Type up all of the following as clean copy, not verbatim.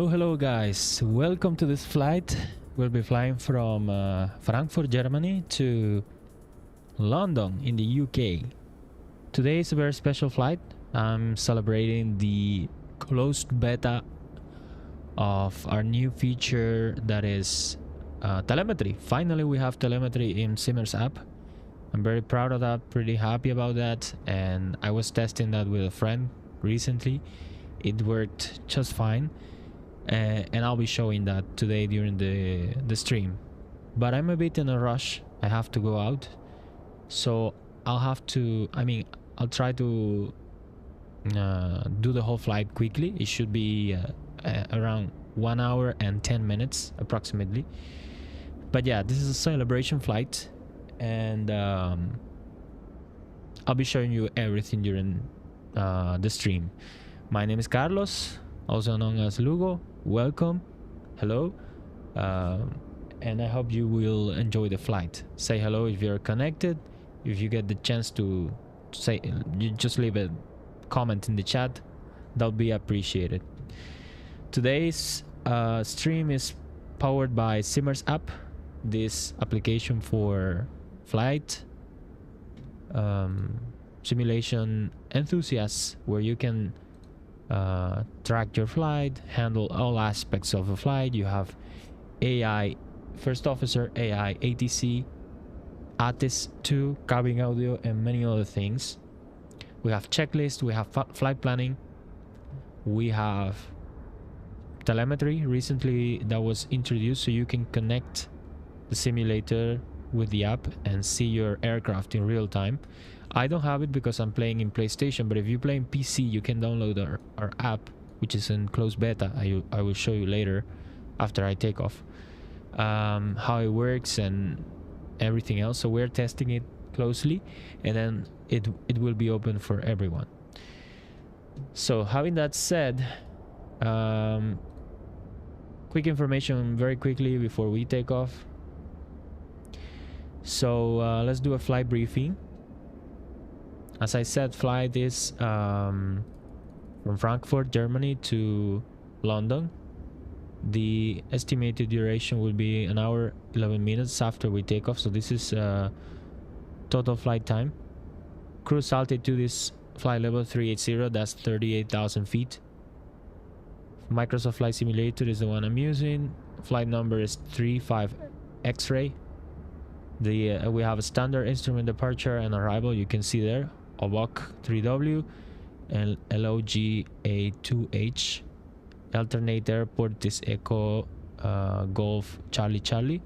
Hello guys, welcome to this flight. We'll be flying from Frankfurt, Germany to London in the UK. Today is a very special flight. I'm celebrating the closed beta of our new feature that is telemetry. Finally we have telemetry in Simmers.app. I'm very proud of that, pretty happy about that, and I was testing that with a friend recently. It worked just fine. And I'll be showing that today during the stream, but I'm a bit in a rush. I have to go out, so I'll try to do the whole flight quickly. It should be around 1 hour and 10 minutes approximately. But yeah, this is a celebration flight, and I'll be showing you everything during the stream. My name is Carlos, also known as Lugo. Welcome, hello, and I hope you will enjoy the flight. Say hello if you're connected. If you get the chance to say, you just leave a comment in the chat. That'll be appreciated. Today's stream is powered by Simmers.app, this application for flight simulation enthusiasts, where you can track your flight, handle all aspects of a flight. You have AI First Officer, AI ATC, ATC2, cabin audio, and many other things. We have checklist, we have flight planning, we have telemetry recently that was introduced, so you can connect the simulator with the app and see your aircraft in real time. I don't have it because I'm playing in PlayStation, but if you play in PC, you can download our app, which is in closed beta. I will show you later after I take off how it works and everything else. So we're testing it closely, and then it will be open for everyone. So having that said, quick information very quickly before we take off. So let's do a flight briefing. As I said, flight is from Frankfurt, Germany to London. The estimated duration will be 1 hour 11 minutes after we take off. So this is total flight time. Cruise altitude is flight level 380, that's 38,000 feet. Microsoft Flight Simulator is the one I'm using. Flight number is 35 X-ray. We have a standard instrument departure and arrival, you can see there, OBOC 3W and LOG A2H. Alternate airport is Echo Golf Charlie Charlie.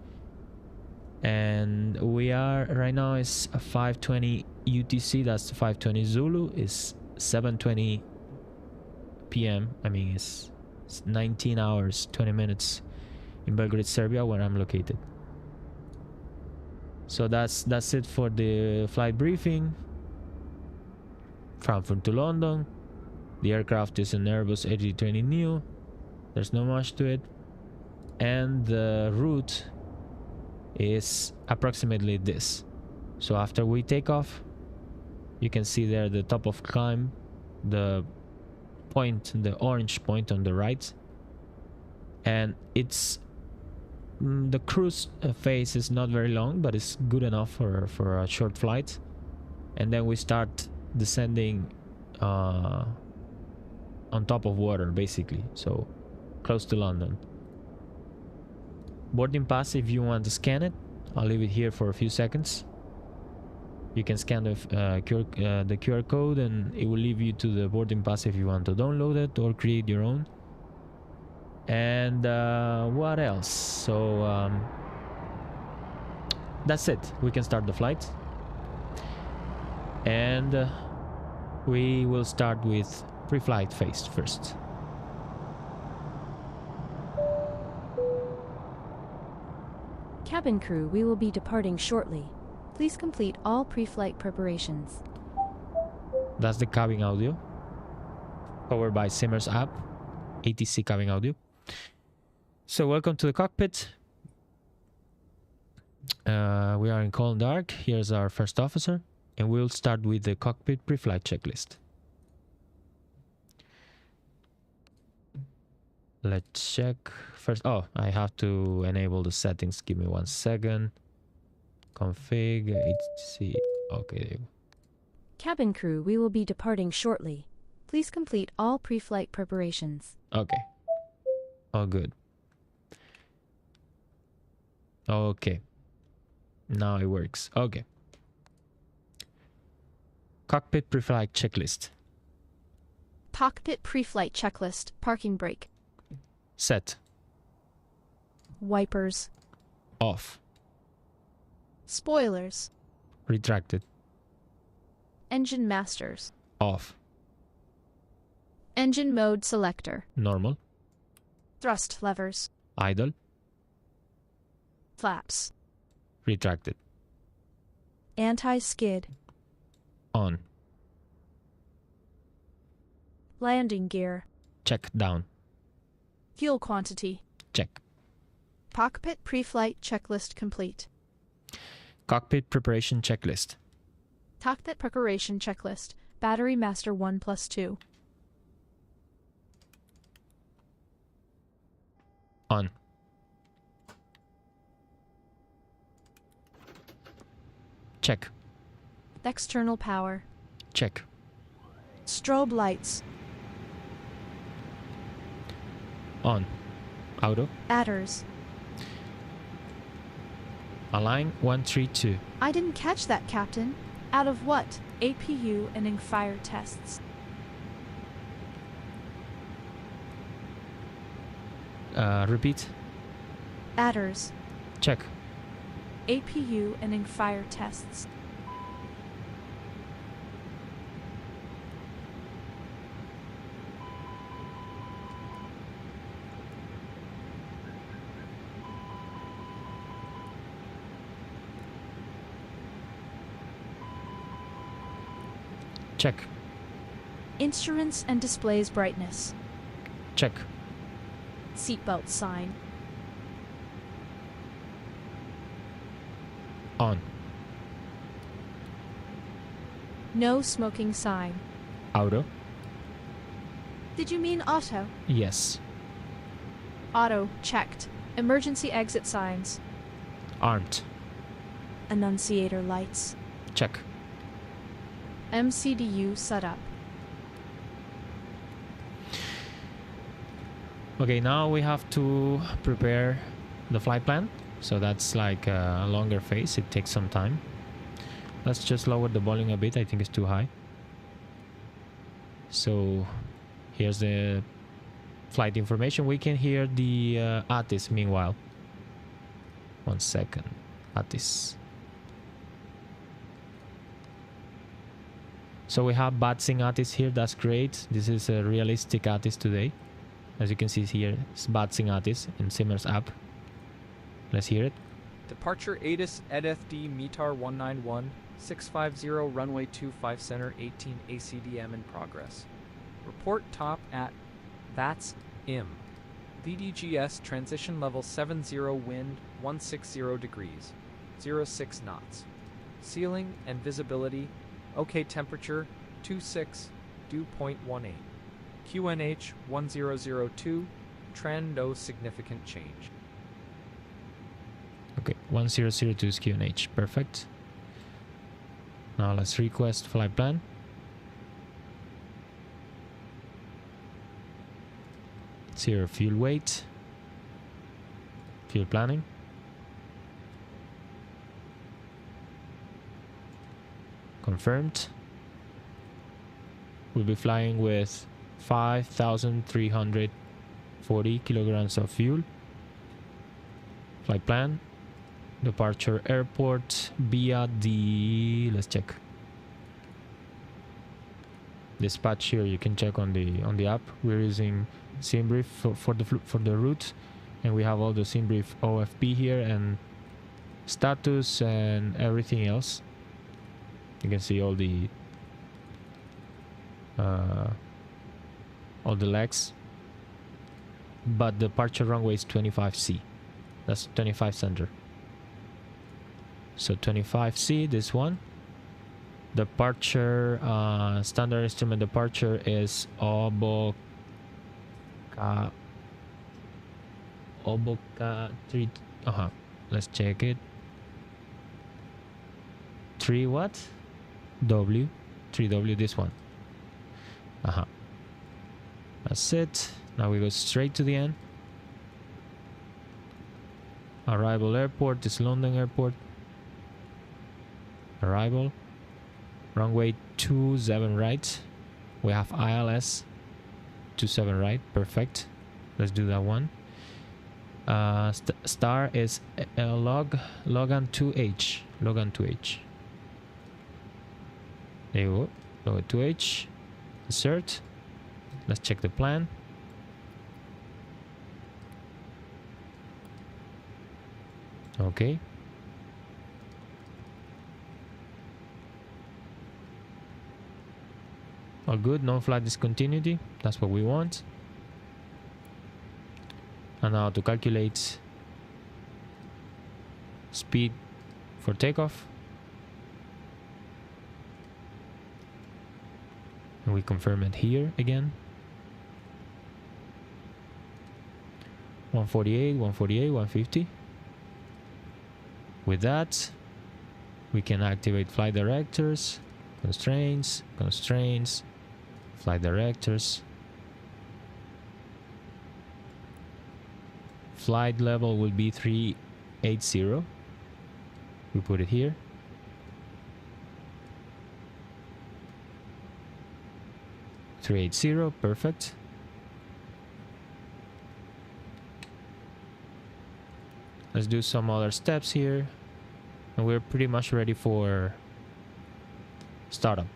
And we are right now is a 5:20 UTC, that's 5:20 Zulu, is 7:20 PM. I mean, it's 19 hours 20 minutes in Belgrade, Serbia, where I'm located. So that's it for the flight briefing. Frankfurt to London. The aircraft is an Airbus A320neo. There's not much to it. And the route is approximately this. So after we take off, you can see there the top of climb, the point, the orange point on the right. And it's the cruise phase is not very long, but it's good enough for a short flight. And then we start descending on top of water, basically, so close to London. Boarding pass, if you want to scan it, I'll leave it here for a few seconds. You can scan the QR code and it will leave you to the boarding pass if you want to download it or create your own. And what else? So that's it. We can start the flight. And we will start with pre-flight phase first. Cabin crew, we will be departing shortly. Please complete all pre-flight preparations. That's the cabin audio, powered by Simmers.app, ATC cabin audio. So welcome to the cockpit. We are in Colin Dark. Here's our first officer, and we'll start with the cockpit pre-flight checklist. Let's check first. Oh, I have to enable the settings. Give me 1 second. Config ATC. Okay, there you go. Cabin crew, we will be departing shortly. Please complete all pre-flight preparations. Okay. Oh, good. Okay. Now it works. Okay. Cockpit pre-flight checklist. Cockpit pre-flight checklist. Parking brake. Set. Wipers. Off. Spoilers. Retracted. Engine masters. Off. Engine mode selector. Normal. Thrust levers. Idle. Flaps. Retracted. Anti-skid. On. Landing gear. Check down. Fuel quantity. Check. Cockpit pre-flight checklist complete. Cockpit preparation checklist. Cockpit preparation checklist. Battery master 1 plus 2. On. Check. External power. Check. Strobe lights. On. Auto. Adders. Align 132. I didn't catch that, Captain. Out of what? APU and fire tests. Repeat. Adders. Check. APU and fire tests. Check. Instruments and displays brightness. Check. Seatbelt sign. On. No smoking sign. Auto. Did you mean auto? Yes. Auto checked. Emergency exit signs. Armed. Annunciator lights. Check. MCDU set up. Okay, now we have to prepare the flight plan. So that's like a longer phase. It takes some time. Let's just lower the volume a bit. I think it's too high. So here's the flight information. We can hear the ATIS meanwhile. 1 second. ATIS. So we have Batsing ATIS here. That's great. This is a realistic ATIS today. As you can see here, it's Batsing ATIS in Simmers.app. Let's hear it. Departure ATIS EDDF METAR 191, 650 runway 25 center 18 ACDM in progress. Report top at that's IM. VDGS transition level 70 wind 160 degrees, 06 knots. Ceiling and visibility, OK temperature 26, dew point 18. QNH 1002, trend no significant change. Okay, 1002 is QNH. Perfect. Now let's request flight plan. It's here fuel weight, fuel planning. Confirmed. We'll be flying with 5,340 kilograms of fuel. Flight plan. Departure airport via the, let's check. Dispatch here, you can check on the app. We're using SimBrief for the route, and we have all the SimBrief OFP here and status and everything else. You can see all the legs, but the departure runway is 25C. That's 25 center. So 25C, this one. Departure, standard instrument departure is Oboka 3. Let's check it. 3 what? W. 3W, this one. That's it. Now we go straight to the end. Arrival airport is London Airport. Arrival. Runway 27 right. We have ILS 27 right. Perfect. Let's do that one. Star is Logan 2H. Logan 2H. There you go. Logan 2H. Insert. Let's check the plan. Okay. All good, no flight discontinuity. That's what we want. And now to calculate speed for takeoff. We confirm it here again. 148, 148, 150. With that, we can activate flight directors, constraints, flight directors. Flight level will be 380. We put it here. .380, perfect. Let's do some other steps here, and we're pretty much ready for startup.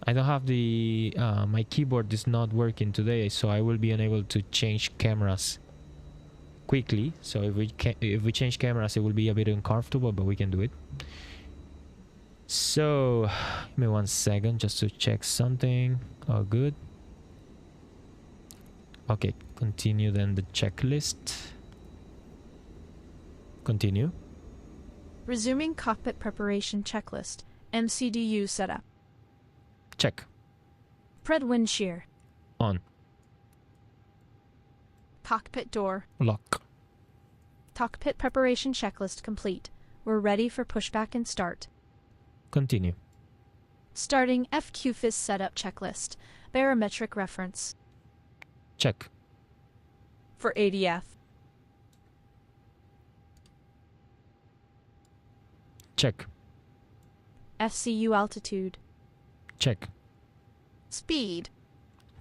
I don't have the my keyboard is not working today, so I will be unable to change cameras quickly. So if we change cameras, it will be a bit uncomfortable, but we can do it. So give me 1 second just to check something. Oh, good. Okay, continue then the checklist. Continue. Resuming cockpit preparation checklist. MCDU setup. Check. Pred wind shear. On. Cockpit door. Lock. Cockpit preparation checklist complete. We're ready for pushback and start. Continue. Starting FQFIS setup checklist. Barometric reference. Check. For ADF. Check. FCU altitude. Check. Speed.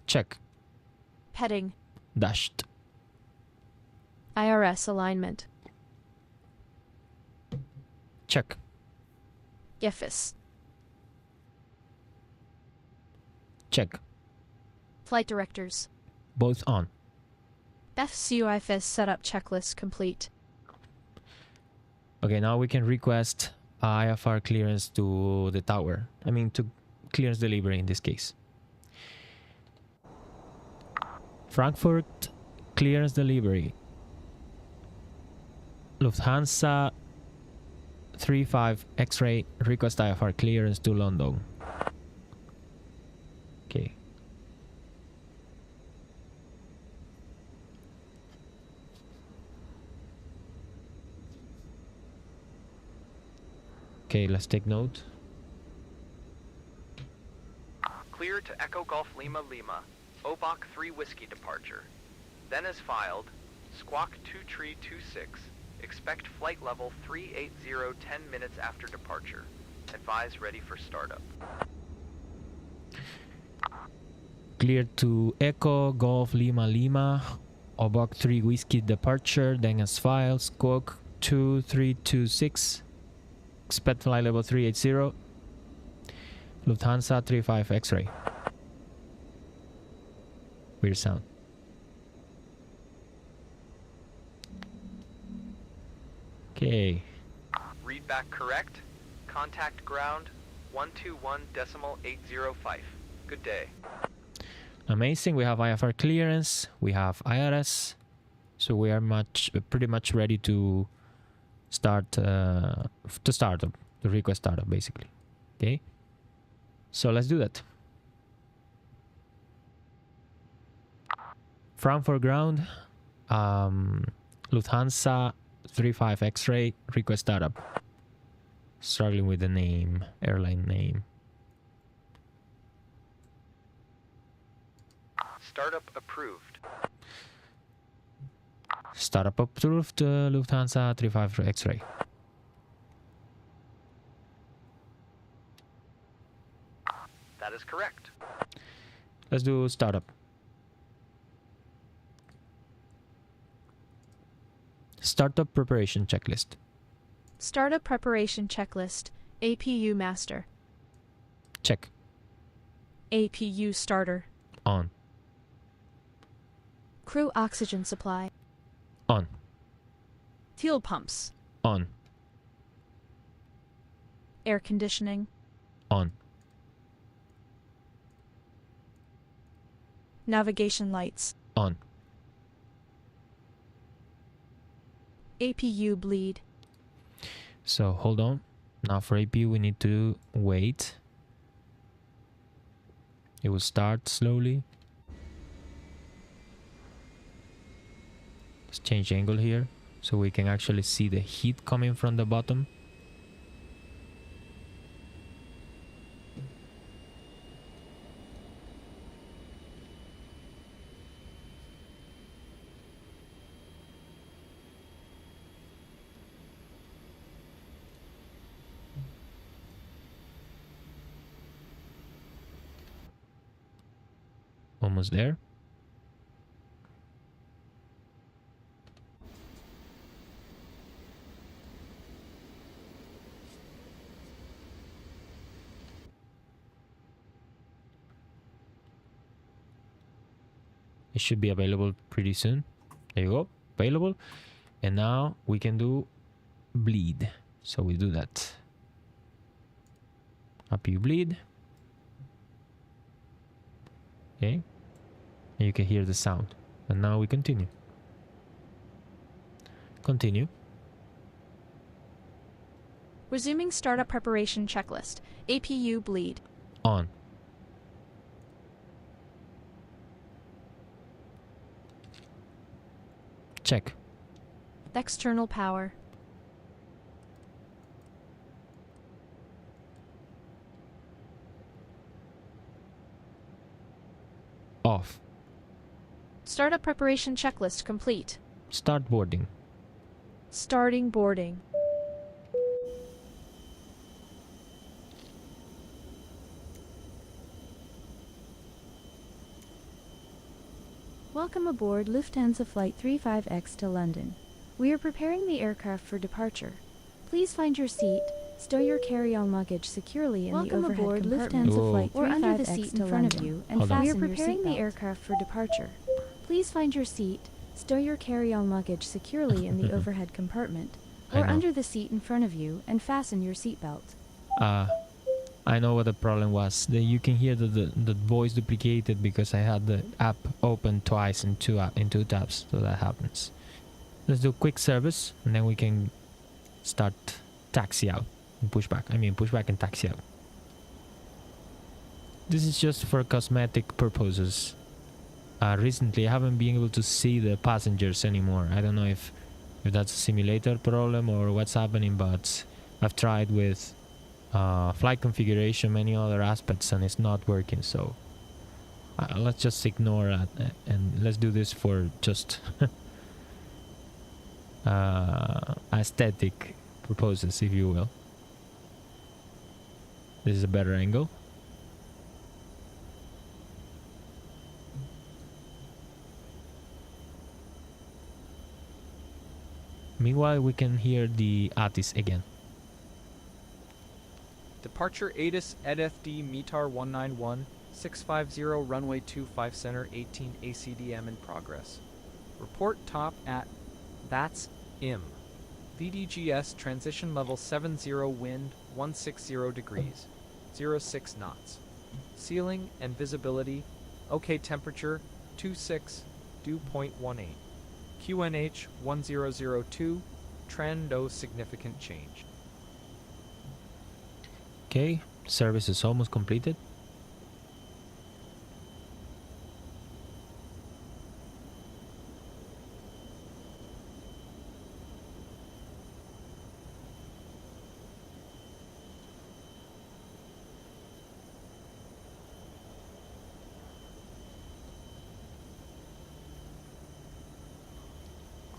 Check. Heading. Dashed. IRS alignment. Check. GIFIS. Check. Flight directors. Both on. FCUIFIS setup checklist complete. Okay, now we can request IFR clearance to the tower. I mean, to clearance delivery in this case. Frankfurt clearance delivery. Lufthansa 35 X-ray request IFR clearance to London. Okay. Okay, let's take note. Clear to Echo Golf Lima Lima, OBOC 3 Whiskey departure. Then as filed, Squawk 2326, expect flight level 380 10 minutes after departure. Advise ready for startup. Clear to Echo Golf Lima Lima, OBOC 3 Whiskey departure, then as filed, Squawk 2326, expect flight level 380, Lufthansa 35 X-ray. Weird sound. Okay. Read back correct. Contact ground 121.805. Good day. Amazing. We have IFR clearance. We have IRS. So we are pretty much ready to start the request startup basically. Okay. So let's do that. Frankfurt ground, Lufthansa 35 X-ray request startup. Struggling with the name, airline name. Startup approved. Startup approved, Lufthansa 35 X-ray. That is correct. Let's do startup. Startup preparation checklist. Startup preparation checklist. APU master. Check. APU starter. On. Crew oxygen supply. On. Fuel pumps. On. Air conditioning. On. Navigation lights. On. APU bleed. So hold on. Now for APU we need to wait. It will start slowly. Let's change angle here so we can actually see the heat coming from the bottom. Almost there. It should be available pretty soon. There you go, available. And now we can do bleed. So we do that. Up you bleed. Okay. And you can hear the sound. And now we continue. Continue. Resuming startup preparation checklist. APU bleed. On. Check. External power. Off. Startup preparation checklist complete. Start boarding. Starting boarding. Welcome aboard Lufthansa Flight 35X to London. We are preparing the aircraft for departure. Please find your seat, stow your carry-on luggage securely in the overhead aboard compartment, Lufthansa Flight Whoa. or under the 35X seat to in front of London. you and Hold on. fasten We your seatbelt. We are preparing the aircraft for departure. Please find your seat, stow your carry-on luggage securely in the overhead compartment I or know. under the seat in front of you and fasten your seatbelt. I know what the problem was. You can hear the voice duplicated because I had the app open twice in two tabs, so that happens. Let's do quick service and then we can start taxi out and push back. I mean push back and taxi out. This is just for cosmetic purposes. Recently I haven't been able to see the passengers anymore. I don't know if that's a simulator problem or what's happening, but I've tried with flight configuration, many other aspects, and it's not working. So let's just ignore that and let's do this for just aesthetic purposes, if you will. This is a better angle. Meanwhile, we can hear the ATIS again. Departure ATIS EDDF METAR 191, 650 runway 25 center 18 ACDM in progress. Report top at that's IM. VDGS transition level 70 wind 160 degrees, 06 knots. Ceiling and visibility, OK temperature 26, dew point 18. QNH 1002, trend no significant change. Okay, service is almost completed.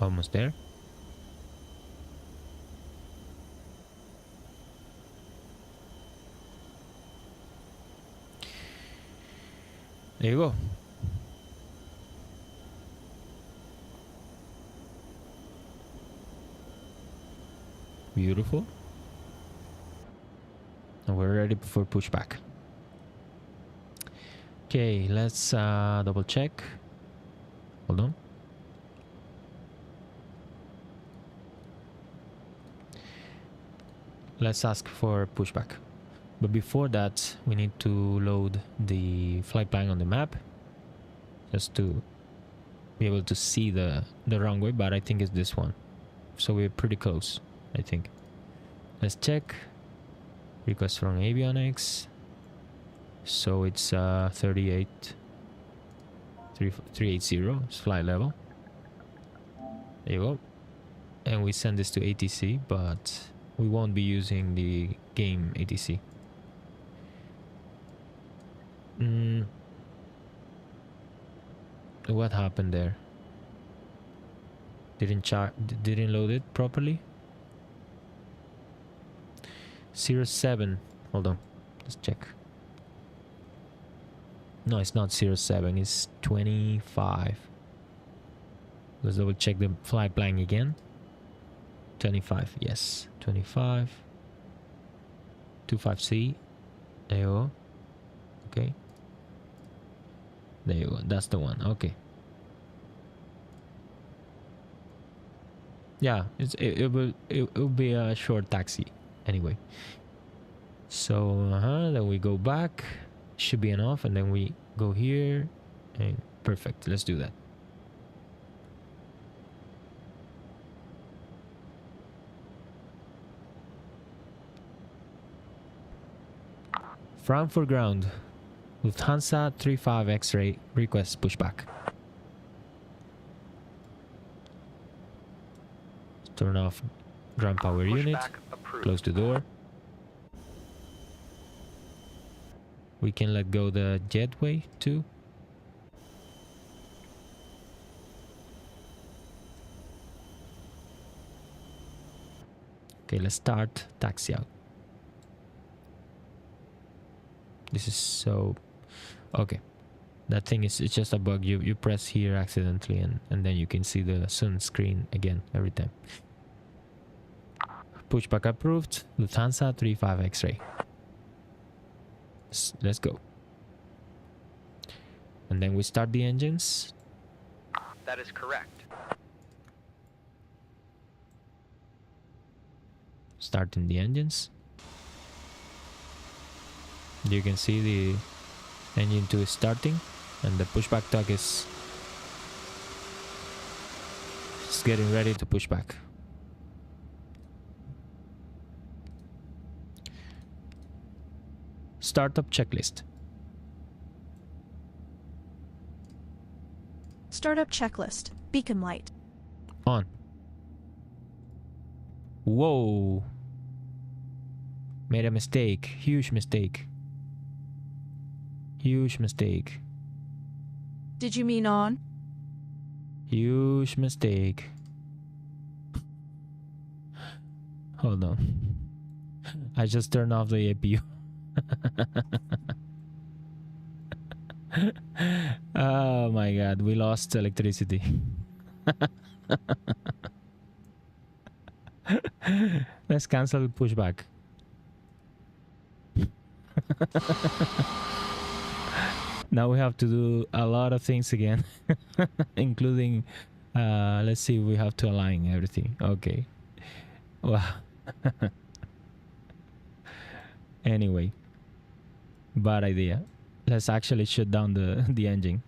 Almost there. There you go. Beautiful. And we're ready for pushback. Okay, let's double check. Hold on. Let's ask for pushback. But before that, we need to load the flight plan on the map just to be able to see the runway, but I think it's this one. So we're pretty close, I think. Let's check. Request from avionics. So it's 380 is flight level. There you go. And we send this to ATC, but we won't be using the game ATC. What happened there? Didn't load it properly? 07. Hold on. Let's check. No, it's not 07. It's 25. Let's double check the flight plan again. 25. Yes. 25. 25C. There you go. Okay. There you go. That's the one. Okay. Yeah, it will be a short taxi anyway. So then we go back. Should be enough, and then we go here. And perfect. Let's do that. Frankfurt ground. Lufthansa 35X ray request pushback. Turn off ground power unit. Close the door. We can let go the jetway too. Okay, let's start taxi out. This is so... Okay. That thing is, it's just a bug. You press here accidentally and then you can see the sun screen again every time. Pushback approved. Lufthansa 35X ray. Let's go. And then we start the engines. That is correct. Starting the engines. You can see the engine 2 is starting, and the pushback tug is getting ready to push back. Startup checklist. Startup checklist. Beacon light. On. Whoa. Made a mistake. Huge mistake. Huge mistake. Did you mean on? Huge mistake. Hold on. I just turned off the APU. Oh my god, we lost electricity. Let's cancel pushback. Now we have to do a lot of things again, including let's see, we have to align everything. Okay. Wow. Anyway, bad idea. Let's actually shut down the engine.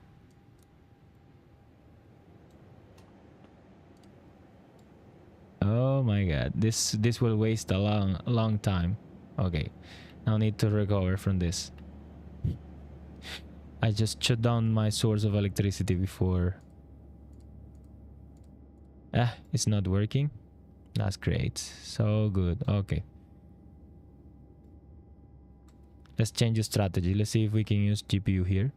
Oh my god, this will waste a long time. Okay, now need to recover from this. I just shut down my source of electricity before. It's not working. That's great. So good. Okay. Let's change the strategy. Let's see if we can use GPU here.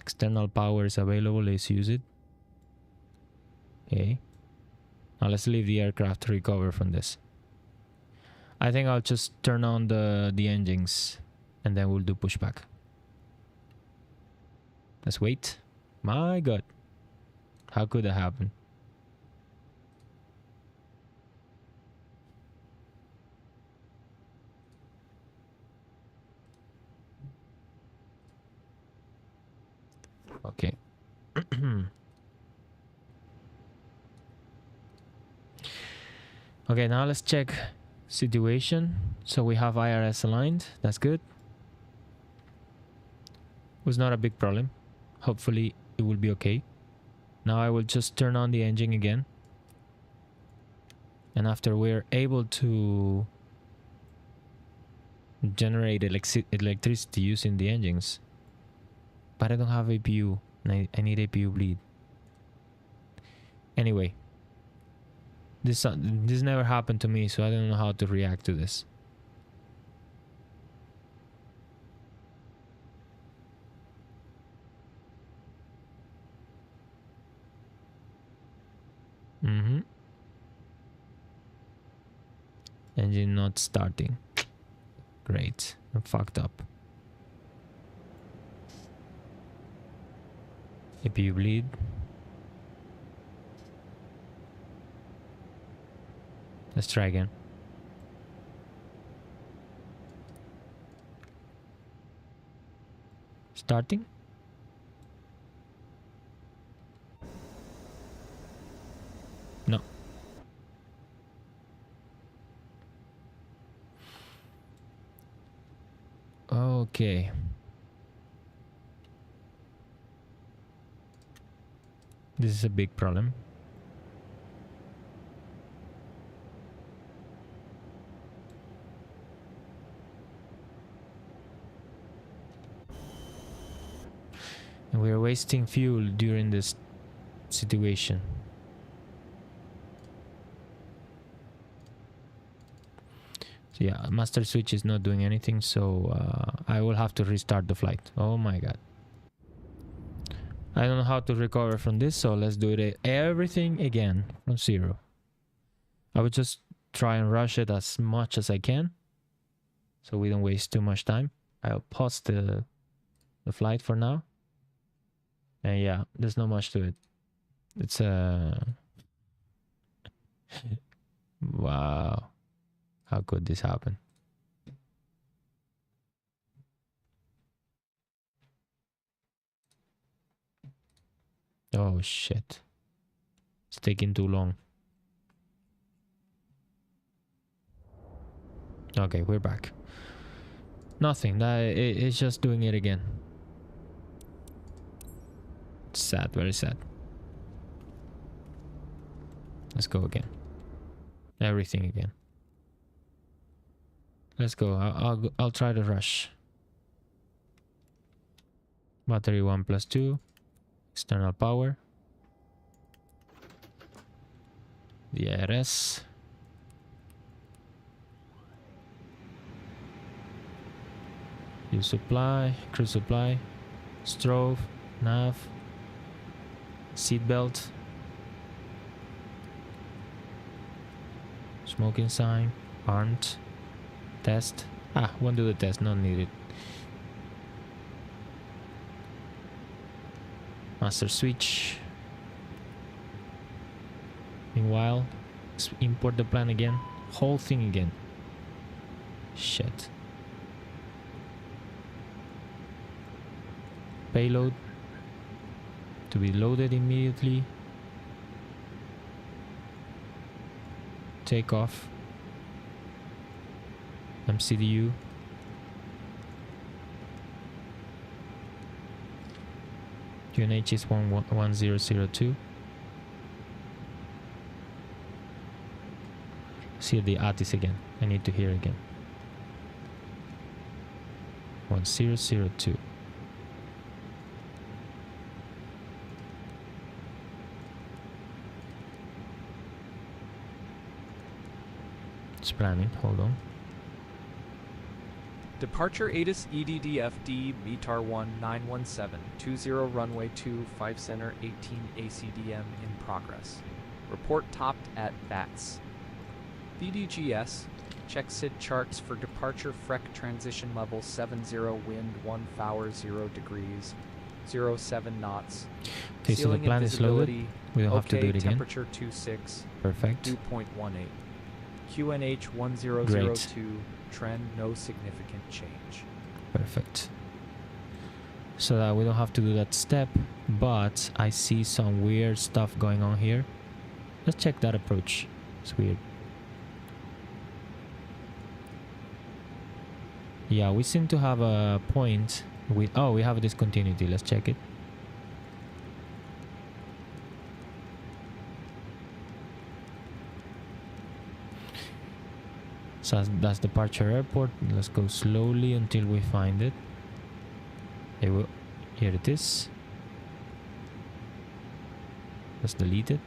External power is available. Let's use it. Okay. Now let's leave the aircraft to recover from this. I think I'll just turn on the engines and then we'll do pushback. Let's wait. My god. How could that happen? Okay. Okay, now let's check situation. So we have IRS aligned. That's good. Was not a big problem. Hopefully it will be okay. Now I will just turn on the engine again. And after we're able to generate electricity using the engines. But I don't have APU. I need APU bleed. Anyway, this never happened to me, so I don't know how to react to this. Engine not starting. Great. I'm fucked up. APU bleed. Let's try again. Starting? No. Okay. This is a big problem. And we are wasting fuel during this situation. So yeah, master switch is not doing anything, so I will have to restart the flight. Oh my god. I don't know how to recover from this, so let's do it everything again from zero. I would just try and rush it as much as I can, so we don't waste too much time. I'll pause the flight for now. And yeah, there's not much to it. It's wow. How could this happen? Oh shit. It's taking too long. Okay, we're back. Nothing. It's just doing it again. It's sad, very sad. Let's go again. Everything again. Let's go. I'll try to rush. Battery 1 plus 2. External power. The IRS. Fuel supply, crew supply, strobe, nav, seatbelt, smoking sign, armed, test. Won't do the test, not needed. Master switch. Meanwhile, let's import the plan again. Whole thing again. Shit. Payload to be loaded immediately. Takeoff. MCDU. QNH is 1002. See the ATC again. I need to hear again. 1002. It's planning. Hold on. Departure ATIS EDDF D METAR 1917, 20 runway 25 center 18 ACDM in progress. Report topped at VATS. VDGS, check SID charts for departure FREC transition level 70 wind 1 hour 0 degrees, 07 knots. Okay, so the plan is loaded. We don't have to do it again. Temperature 26. Perfect. Dew point 18. QNH 1002. Trend no significant change. Perfect. So that we don't have to do that step, but I see some weird stuff going on here. Let's check that approach. It's weird. Yeah, we seem to have a point with... Oh, we have a discontinuity. Let's check it. So that's departure airport. Let's go slowly until we find it. Here it is. Let's delete it.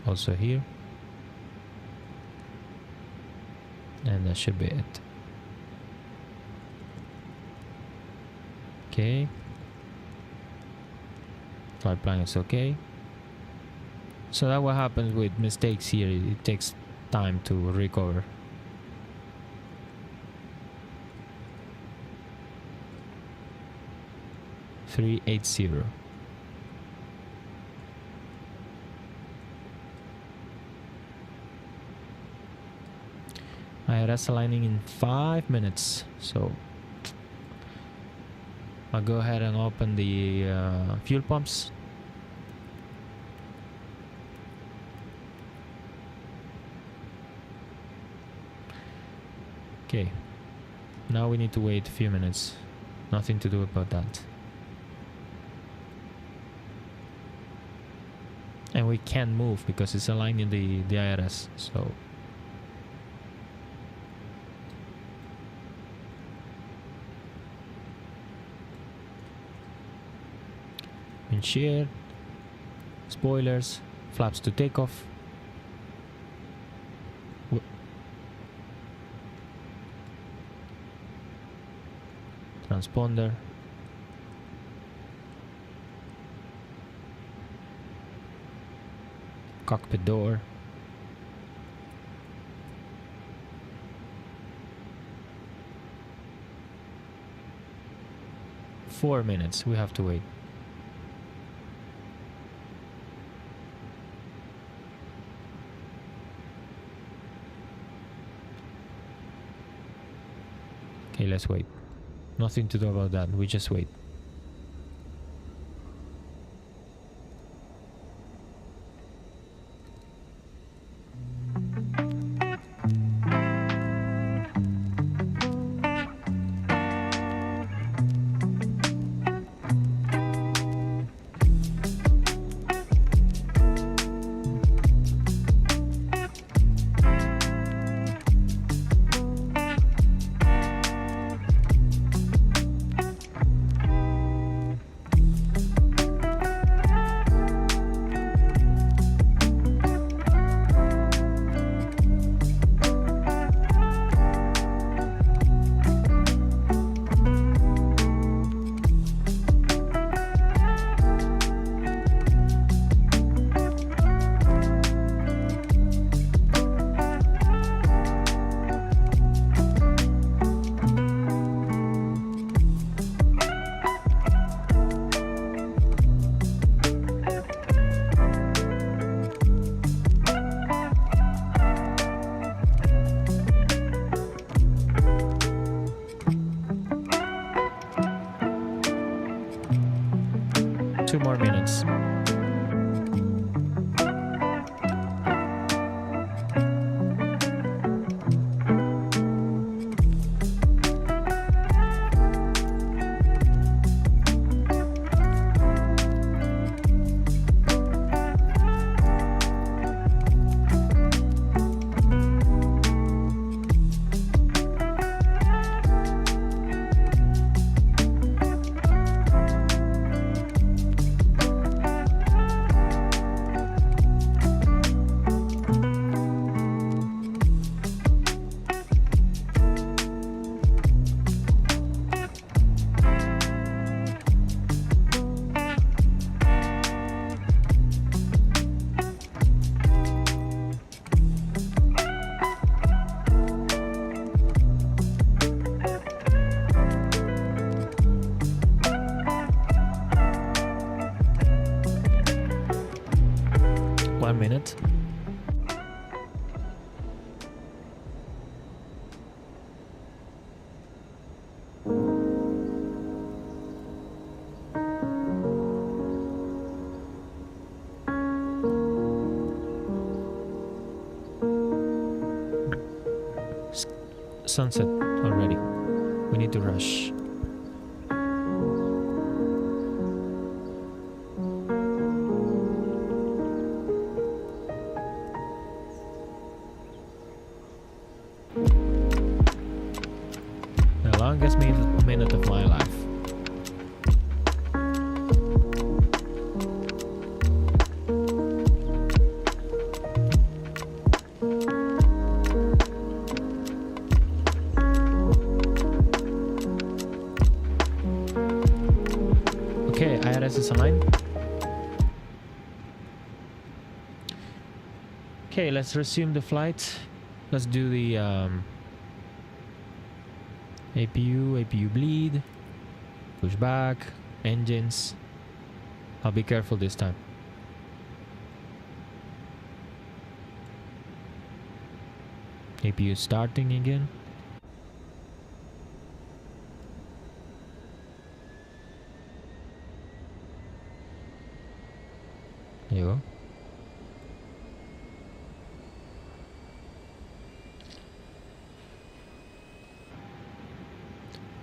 Also here. And that should be it. Okay. Flight plan is okay. So that's what happens with mistakes here. It takes time to recover. (380). IRS aligning in 5 minutes, so I'll go ahead and open the fuel pumps. Okay, now we need to wait a few minutes. Nothing to do about that. And we can't move because it's aligning the IRS, so windshield, spoilers, flaps to take off. Transponder. Cockpit door. Four minutes, we have to wait. Okay, let's wait. Nothing to do about that, we just wait. Two more minutes. One minute. Sunset already. We need to rush. longest minute of my life. Okay, IRS is aligned. Okay, let's resume the flight. Let's do the APU bleed, push back, engines. I'll be careful this time. APU starting again. There you go.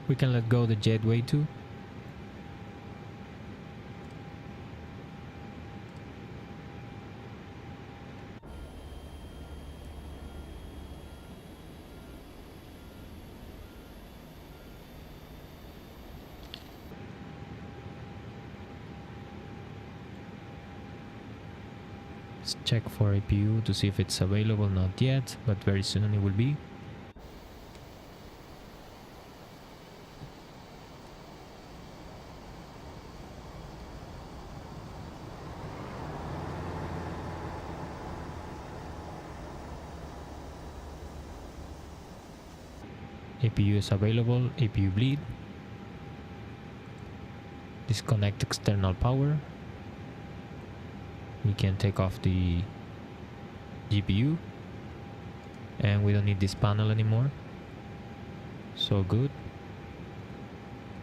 We can let go the jetway too. Let's check for APU to see if it's available. Not yet, but very soon it will be. APU is available. APU bleed. Disconnect external power. We can take off the GPU, and we don't need this panel anymore. So good.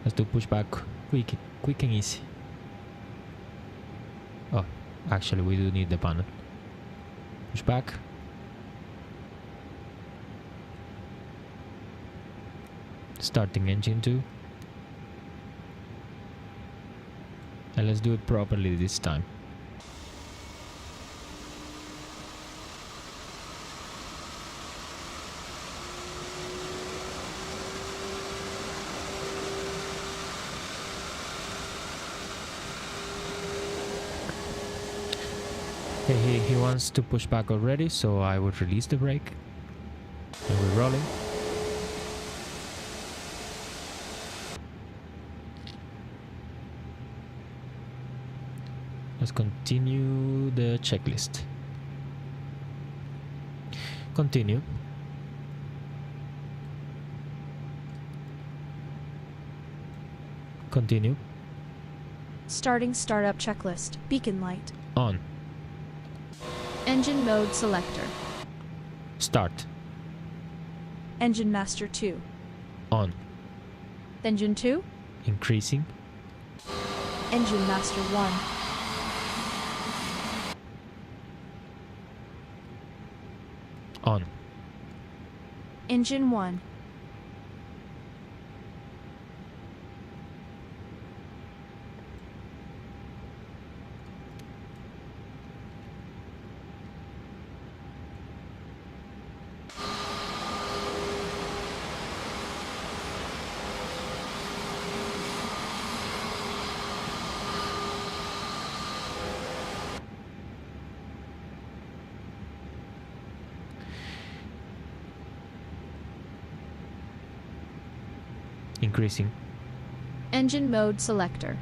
Let's do pushback quick and easy. Oh, actually we do need the panel. Pushback. Starting engine 2. And let's do it properly this time. Okay, he wants to push back already, so I would release the brake. And we're rolling. Let's continue the checklist. Continue. Continue. Starting startup checklist. Beacon light. On. Engine mode selector. Start. Engine master 2. On. Engine 2. Increasing. Engine master 1. On. Engine 1. Increasing. Engine mode selector.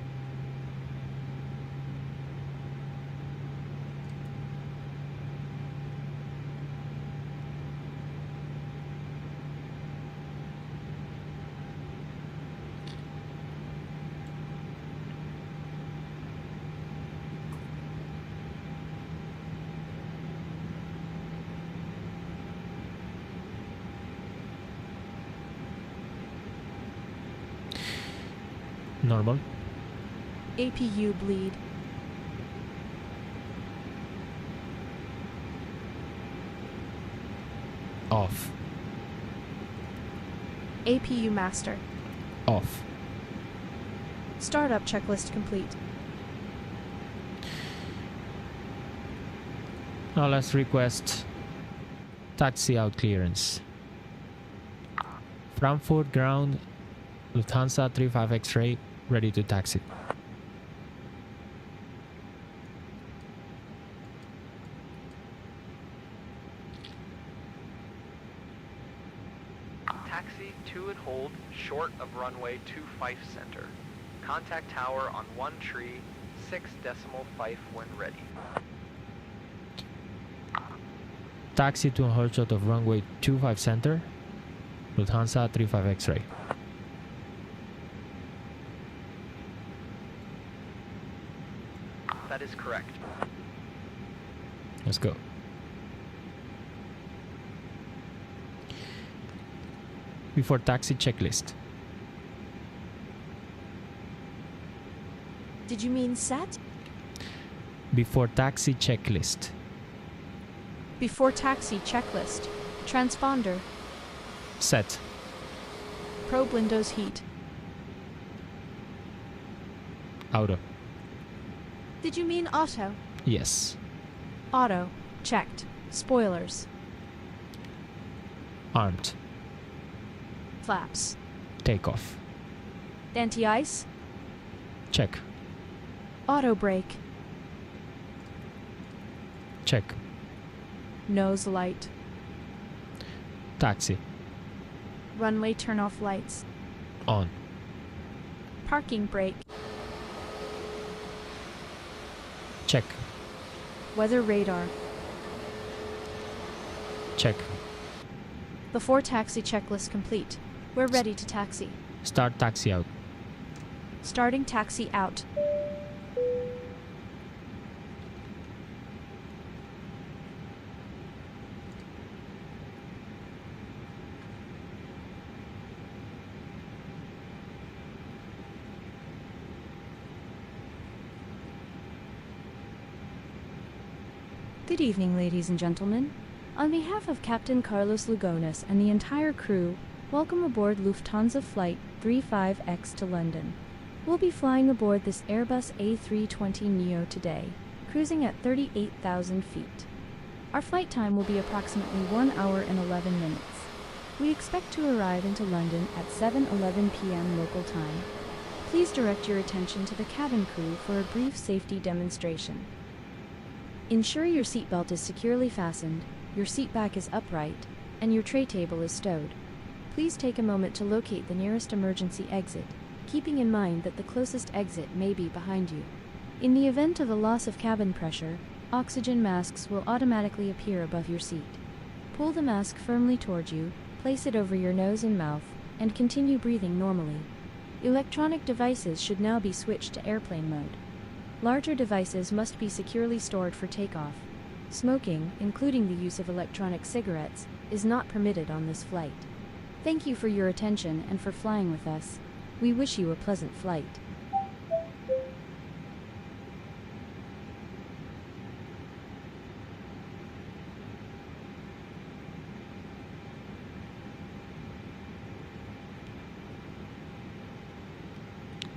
Normal. APU bleed. Off. APU master. Off. Startup checklist complete. Now let's request taxi out clearance. Frankfurt ground Lufthansa 35X-ray, ready to taxi. Taxi to and hold short of runway 25 center. Contact tower on 1 tree, 6.5 when ready. Taxi to and hold short of runway 25 center. Lufthansa 35X-ray. That is correct. Let's go. Before taxi checklist. Did you mean set? Before taxi checklist. Before taxi checklist. Transponder. Set. Probe windows heat. Auto. Did you mean auto? Yes. Auto. Checked. Spoilers. Armed. Flaps. Takeoff. Anti-ice. Check. Auto brake. Check. Nose light. Taxi. Runway turn off lights. On. Parking brake. Check. Weather radar. Check. Before taxi checklist complete. We're ready to taxi. Start taxi out. Starting taxi out. Good evening, ladies and gentlemen. On behalf of Captain Carlos Lugones and the entire crew, welcome aboard Lufthansa Flight 35X to London. We'll be flying aboard this Airbus A320neo today, cruising at 38,000 feet. Our flight time will be approximately 1 hour and 11 minutes. We expect to arrive into London at 7:11 p.m. local time. Please direct your attention to the cabin crew for a brief safety demonstration. Ensure your seatbelt is securely fastened, your seat back is upright, and your tray table is stowed. Please take a moment to locate the nearest emergency exit, keeping in mind that the closest exit may be behind you. In the event of a loss of cabin pressure, oxygen masks will automatically appear above your seat. Pull the mask firmly toward you, place it over your nose and mouth, and continue breathing normally. Electronic devices should now be switched to airplane mode. Larger devices must be securely stored for takeoff. Smoking, including the use of electronic cigarettes, is not permitted on this flight. Thank you for your attention and for flying with us. We wish you a pleasant flight.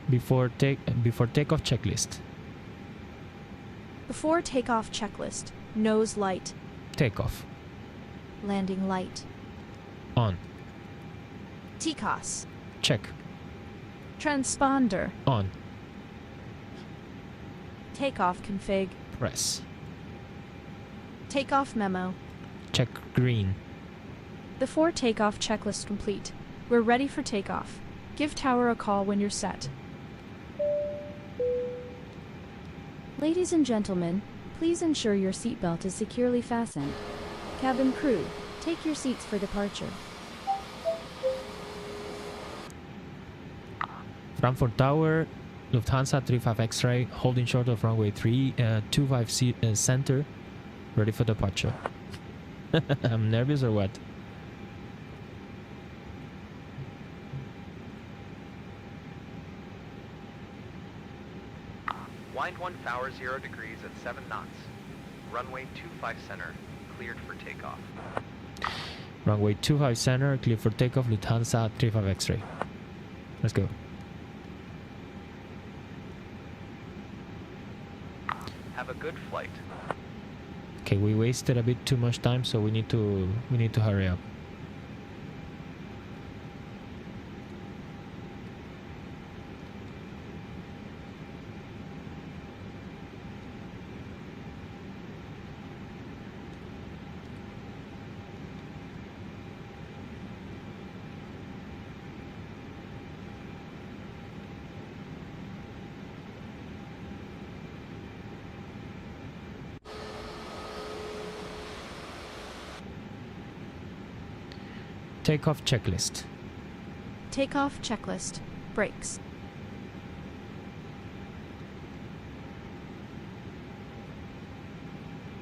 Before takeoff checklist. Before takeoff checklist. Nose light. Takeoff. Landing light. On. TCOS. Check. Transponder. On. Takeoff config. Press. Takeoff memo. Check green. Before takeoff checklist complete. We're ready for takeoff. Give tower a call when you're set. Ladies and gentlemen, please ensure your seatbelt is securely fastened. Cabin crew, take your seats for departure. Frankfurt Tower, Lufthansa 35X-ray, holding short of runway 25 center, ready for departure. I'm nervous or what? Wind 1 hour 0 degrees at 7 knots. Runway 25 center, cleared for takeoff. Runway 25 center, clear for takeoff, Lufthansa 35X-ray. Let's go. Have a good flight. Okay, we wasted a bit too much time, so we need to hurry up. Takeoff checklist. Takeoff checklist. Brakes.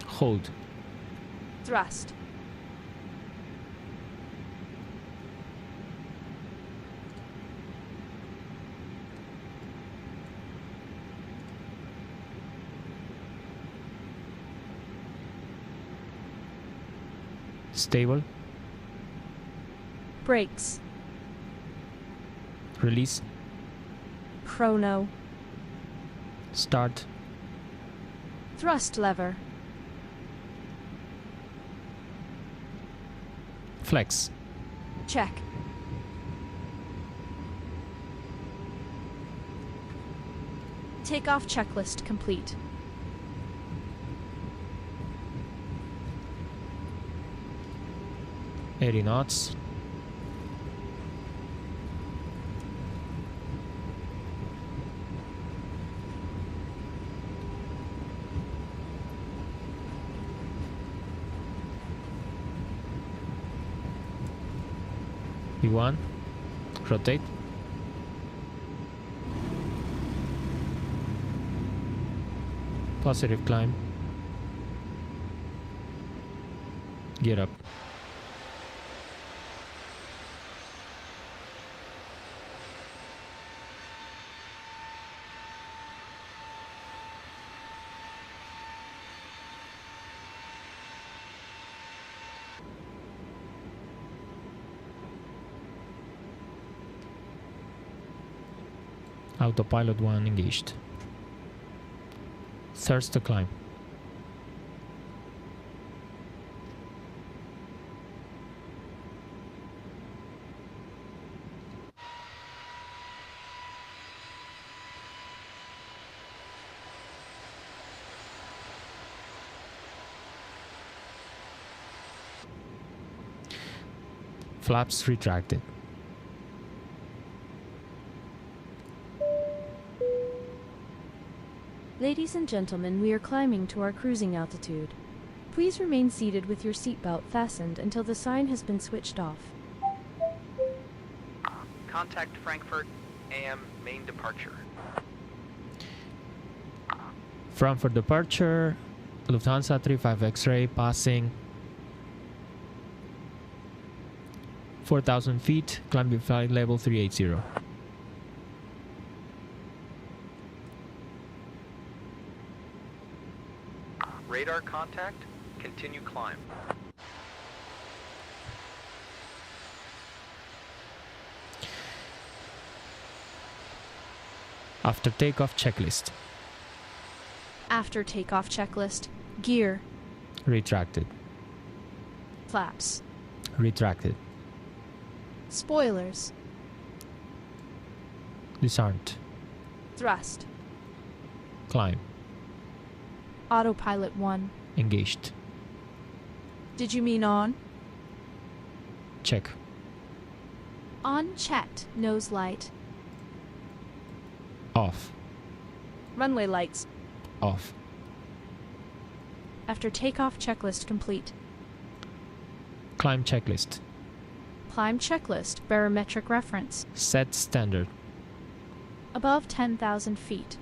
Hold. Thrust. Stable. Brakes. Release. Chrono. Start. Thrust lever. Flex. Check. Takeoff checklist complete. Eighty knots. V1. Rotate. Positive climb. Gear up. Autopilot 1 engaged. Starts to climb. Flaps retracted. Ladies and gentlemen, we are climbing to our cruising altitude. Please remain seated with your seatbelt fastened until the sign has been switched off. Contact Frankfurt AM main departure. Frankfurt departure. Lufthansa 35X ray passing 4,000 feet. Climbing flight level 380. Radar contact. Continue climb. After takeoff checklist. After takeoff checklist. Gear. Retracted. Flaps. Retracted. Spoilers. Disarmed. Thrust. Climb. Autopilot 1. Engaged. Did you mean on? Check. On checked. Nose light. Off. Runway lights. Off. After takeoff checklist complete. Climb checklist. Climb checklist. Barometric reference. Set standard. Above 10,000 feet.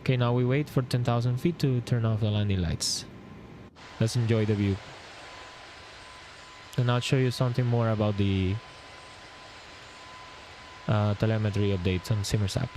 Okay, now we wait for 10,000 feet to turn off the landing lights. Let's enjoy the view. And I'll show you something more about the telemetry updates on Simmers app.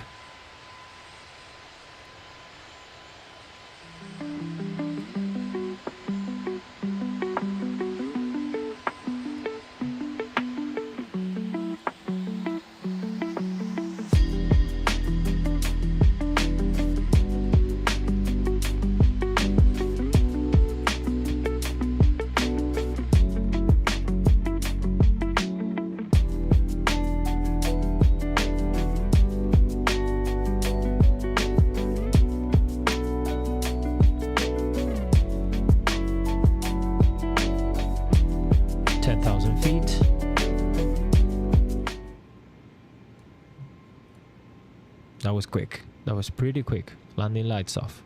That was quick. That was pretty quick. Landing lights off.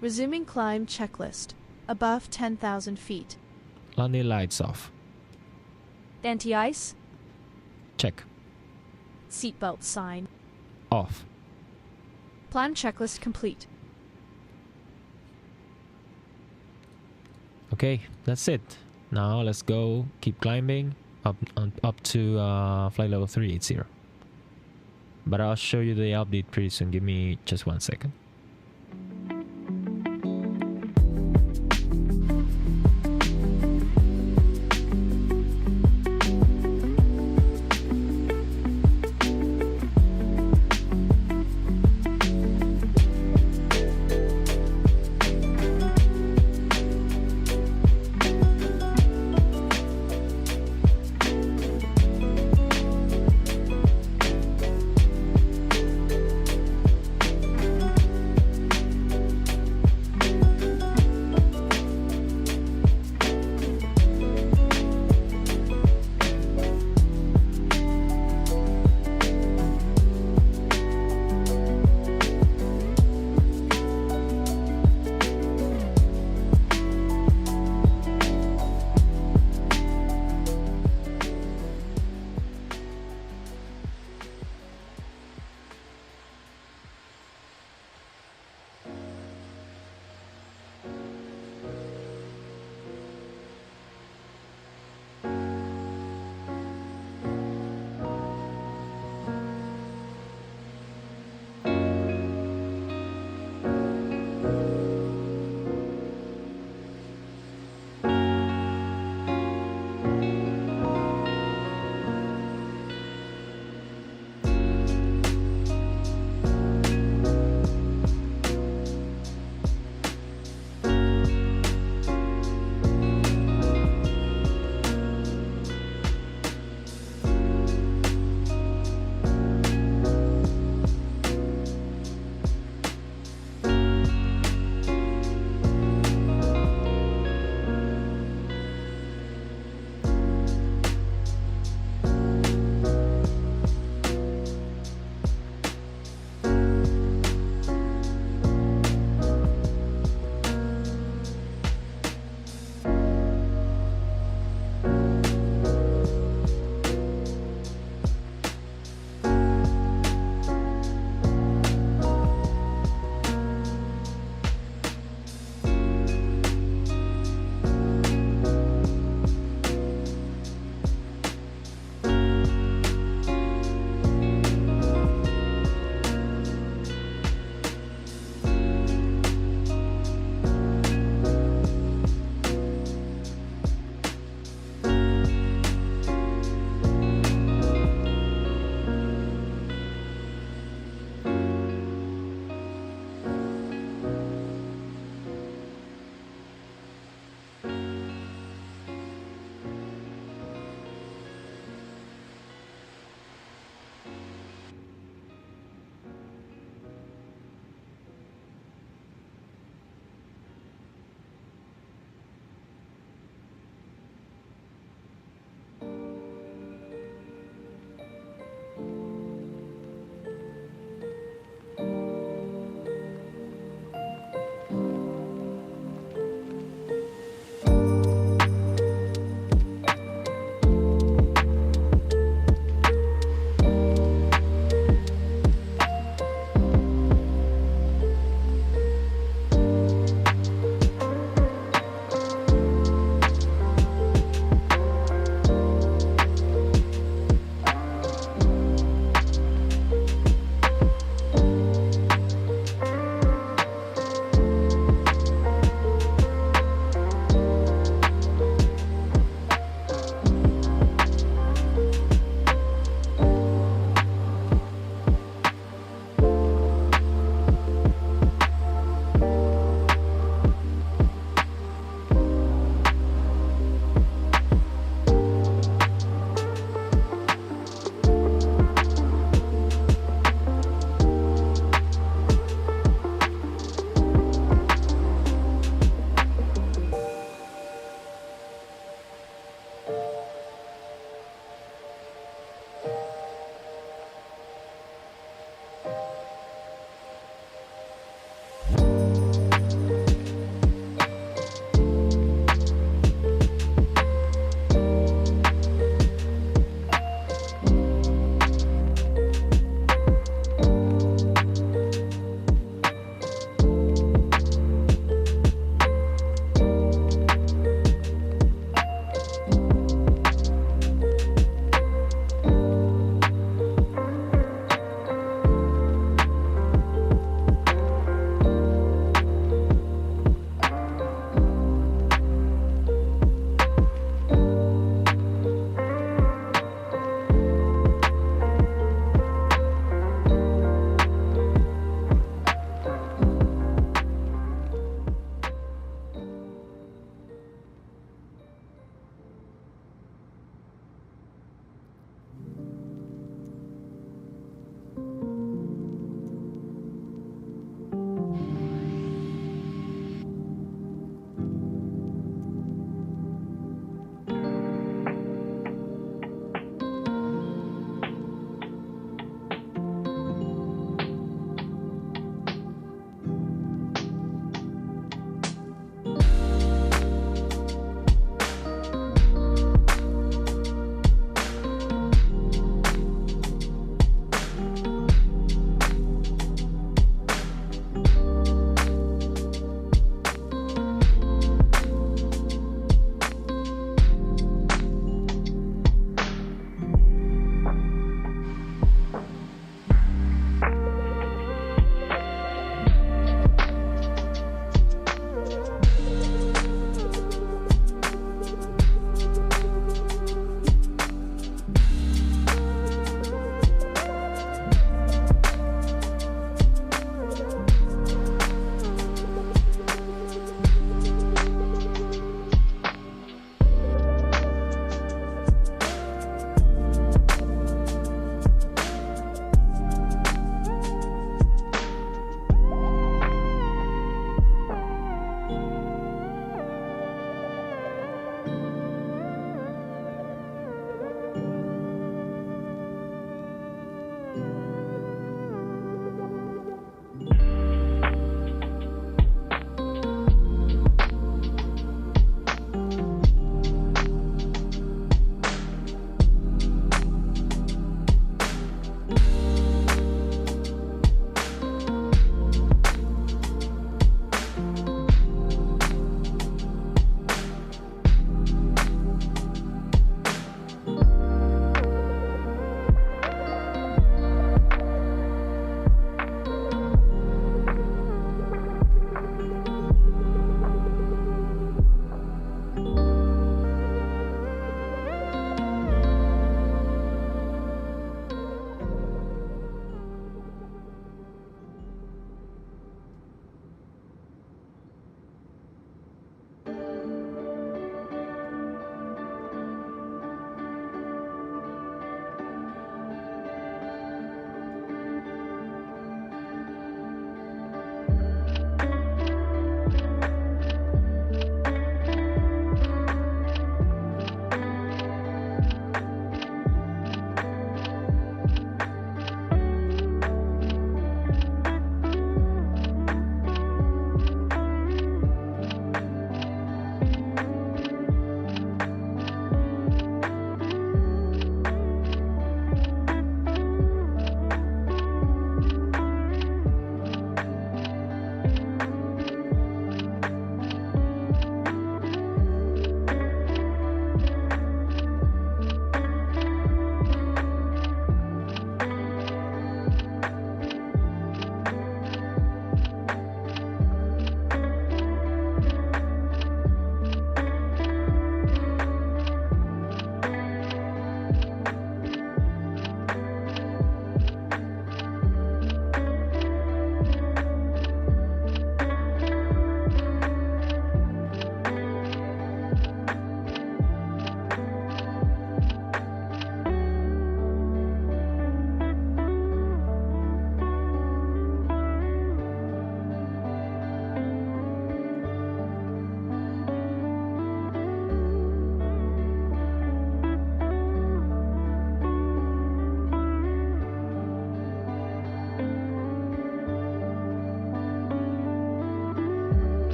Resuming climb checklist. Above 10,000 feet. Landing lights off. Anti-ice. Check. Seatbelt sign. Off. Plan checklist complete. Okay, that's it. Now let's go keep climbing up to flight level 380. But I'll show you the update pretty soon. Give me just 1 second.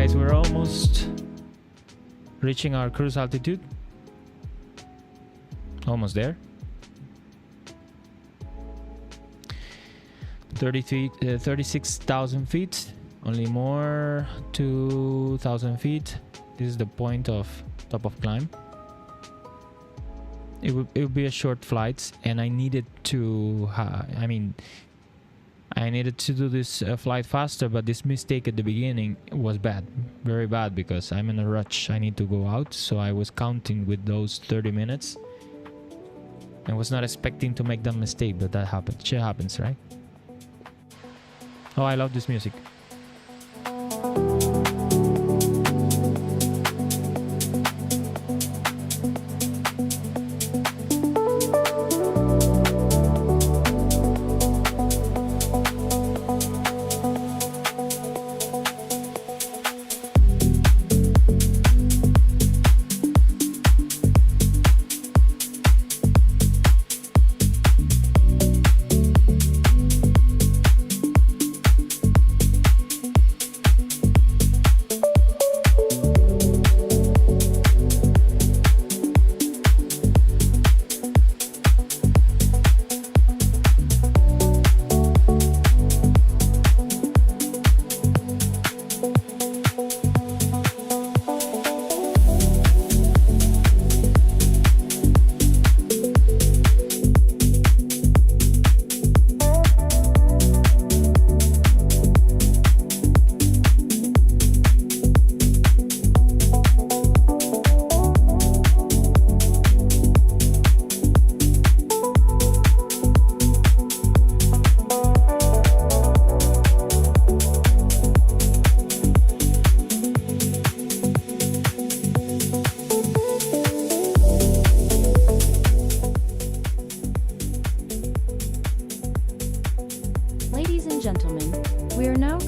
guys, we're almost reaching our cruise altitude. Almost there. 36,000 feet. Only more 2,000 feet. This is the point of top of climb. It would be a short flight, and I needed to I needed to do this flight faster, but this mistake at the beginning was bad, very bad, because I'm in a rush. I need to go out, so I was counting with those 30 minutes. I was not expecting to make that mistake, but that happened. Shit happens, right? Oh, I love this music.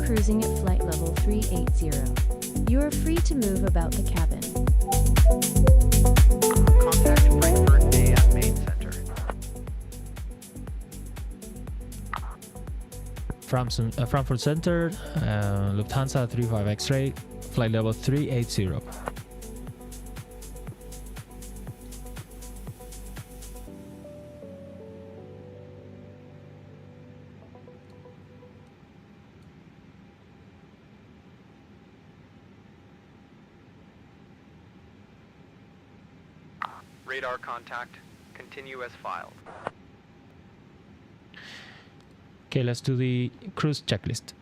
cruising at flight level 380. You are free to move about the cabin. Contact Frankfurt AM main center. Frankfurt Center, Lufthansa 35X flight level 380. Radar contact. Continue as filed. Okay, let's do the cruise checklist.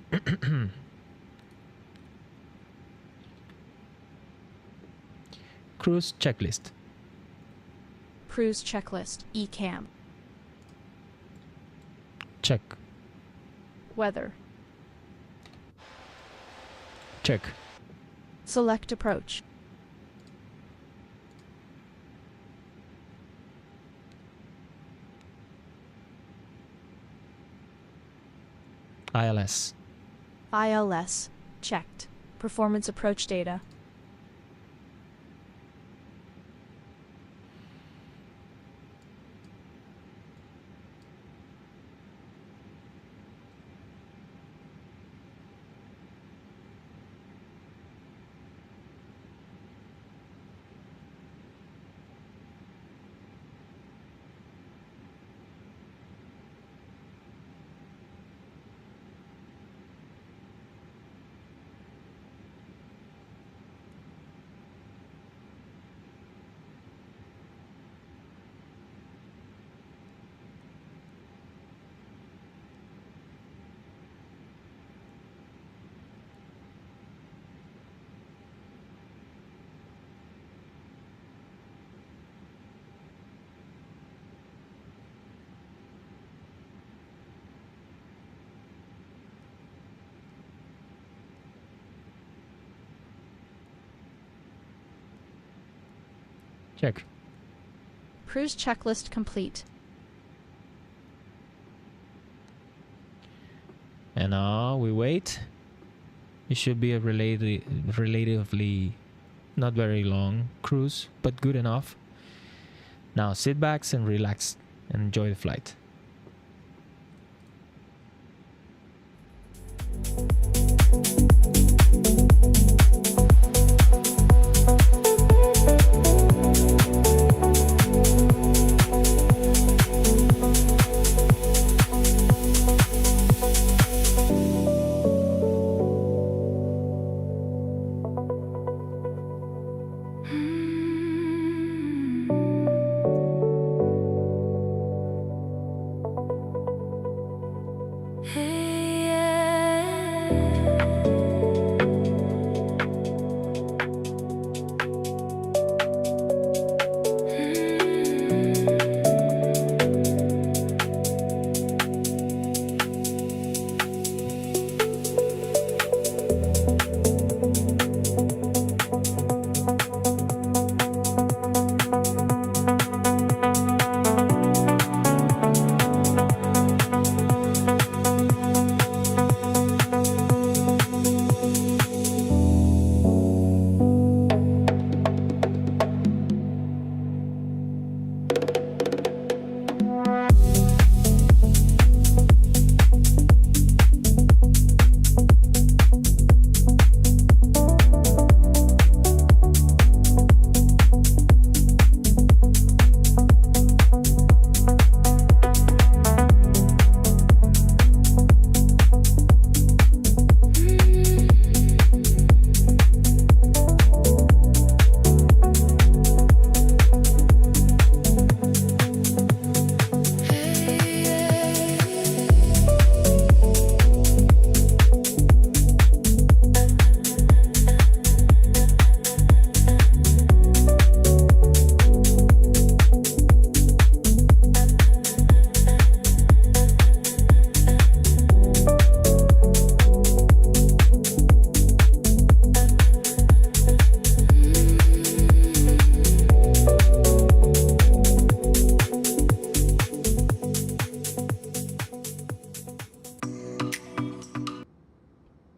Cruise checklist. Cruise checklist. ECAM. Check. Weather. Check. Select approach. ILS. ILS. Checked. Performance approach data. Check. Cruise checklist complete. And now we wait. It should be a relatively not very long cruise, but good enough. Now sit back and relax and enjoy the flight.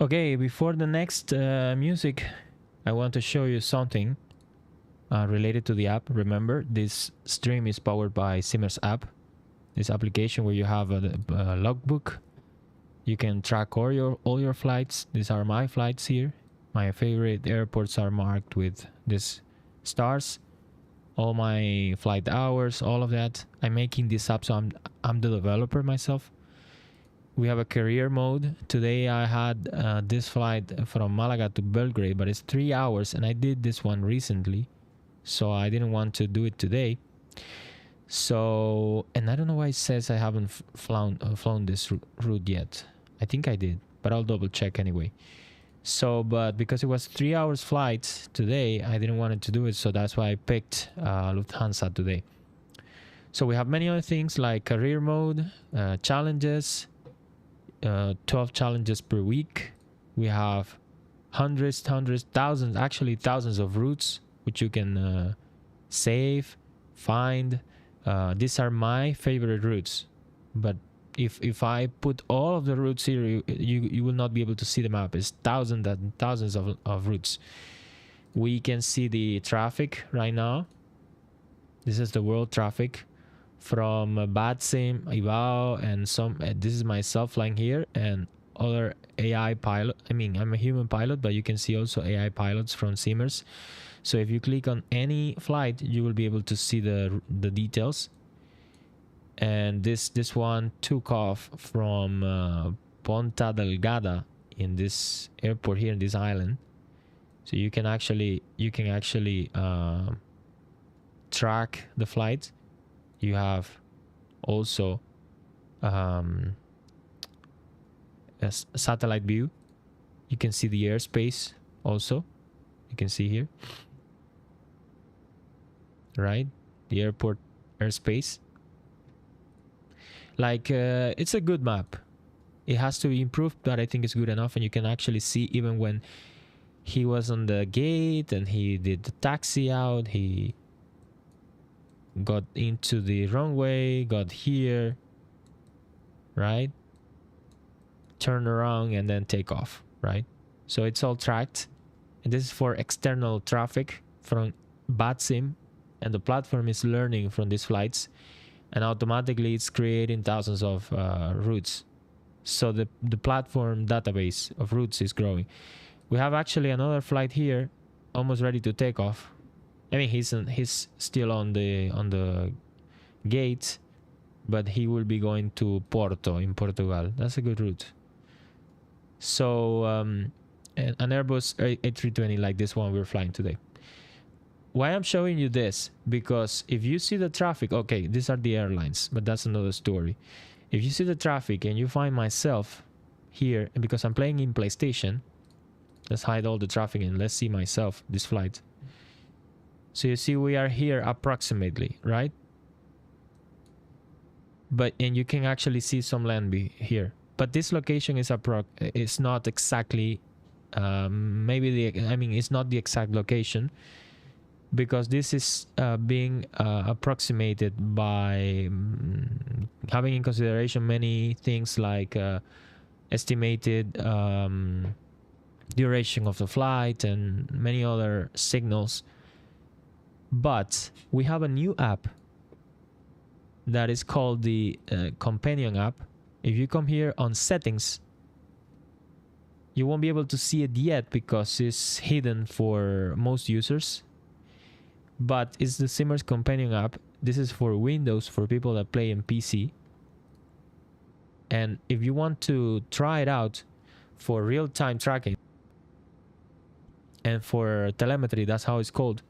Okay, before the next music, I want to show you something related to the app. Remember, this stream is powered by Simmers.app, this application where you have a logbook. You can track all your flights. These are my flights here. My favorite airports are marked with these stars. All my flight hours, all of that. I'm making this app, so I'm the developer myself. We have a career mode. Today I had this flight from Malaga to Belgrade, but it's 3 hours, and I did this one recently, so I didn't want to do it today. So, and I don't know why it says I haven't flown this route yet. I think I did, but I'll double check anyway. So, but because it was 3 hours flight today, I didn't want to do it, so that's why I picked Lufthansa today. So we have many other things like career mode, challenges, 12 challenges per week. We have hundreds, thousands, actually thousands of routes which you can save, find. These are my favorite routes, but if I put all of the routes here, you will not be able to see the map. It's thousands and thousands of routes. We can see the traffic right now. This is the world traffic from Batsim, Ibao, and some. This is myself flying here, and other AI pilot. I mean, I'm a human pilot, but you can see also AI pilots from Simmers. So if you click on any flight, you will be able to see the details. And this one took off from Ponta Delgada in this airport here in this island. So you can actually track the flight. You have also a satellite view. You can see the airspace also. You can see here, right? The airport airspace. Like it's a good map. It has to be improved, but I think it's good enough. And you can actually see even when he was on the gate and he did the taxi out, he got into the runway, got here, right? Turn around and then take off, right? So it's all tracked. And this is for external traffic from Batsim, and the platform is learning from these flights, and automatically it's creating thousands of routes. So the platform database of routes is growing. We have actually another flight here, almost ready to take off. I mean, he's still on the gate, but he will be going to Porto in Portugal. That's a good route. So an Airbus A320 like this one we're flying today. why I'm showing you this, because if you see the traffic, okay, these are the airlines, but that's another story. If you see the traffic and you find myself here, and because I'm playing in PlayStation, let's hide all the traffic and let's see myself, this flight. So you see we are here approximately, right? And you can actually see some land here. But this location is not exactly, it's not the exact location, because this is being approximated by having in consideration many things like estimated duration of the flight and many other signals. But we have a new app that is called the companion app. If you come here on settings, you won't be able to see it yet because it's hidden for most users, but it's the Simmers companion app. This is for Windows, for people that play in PC. And if you want to try it out for real-time tracking and for telemetry, that's how it's called,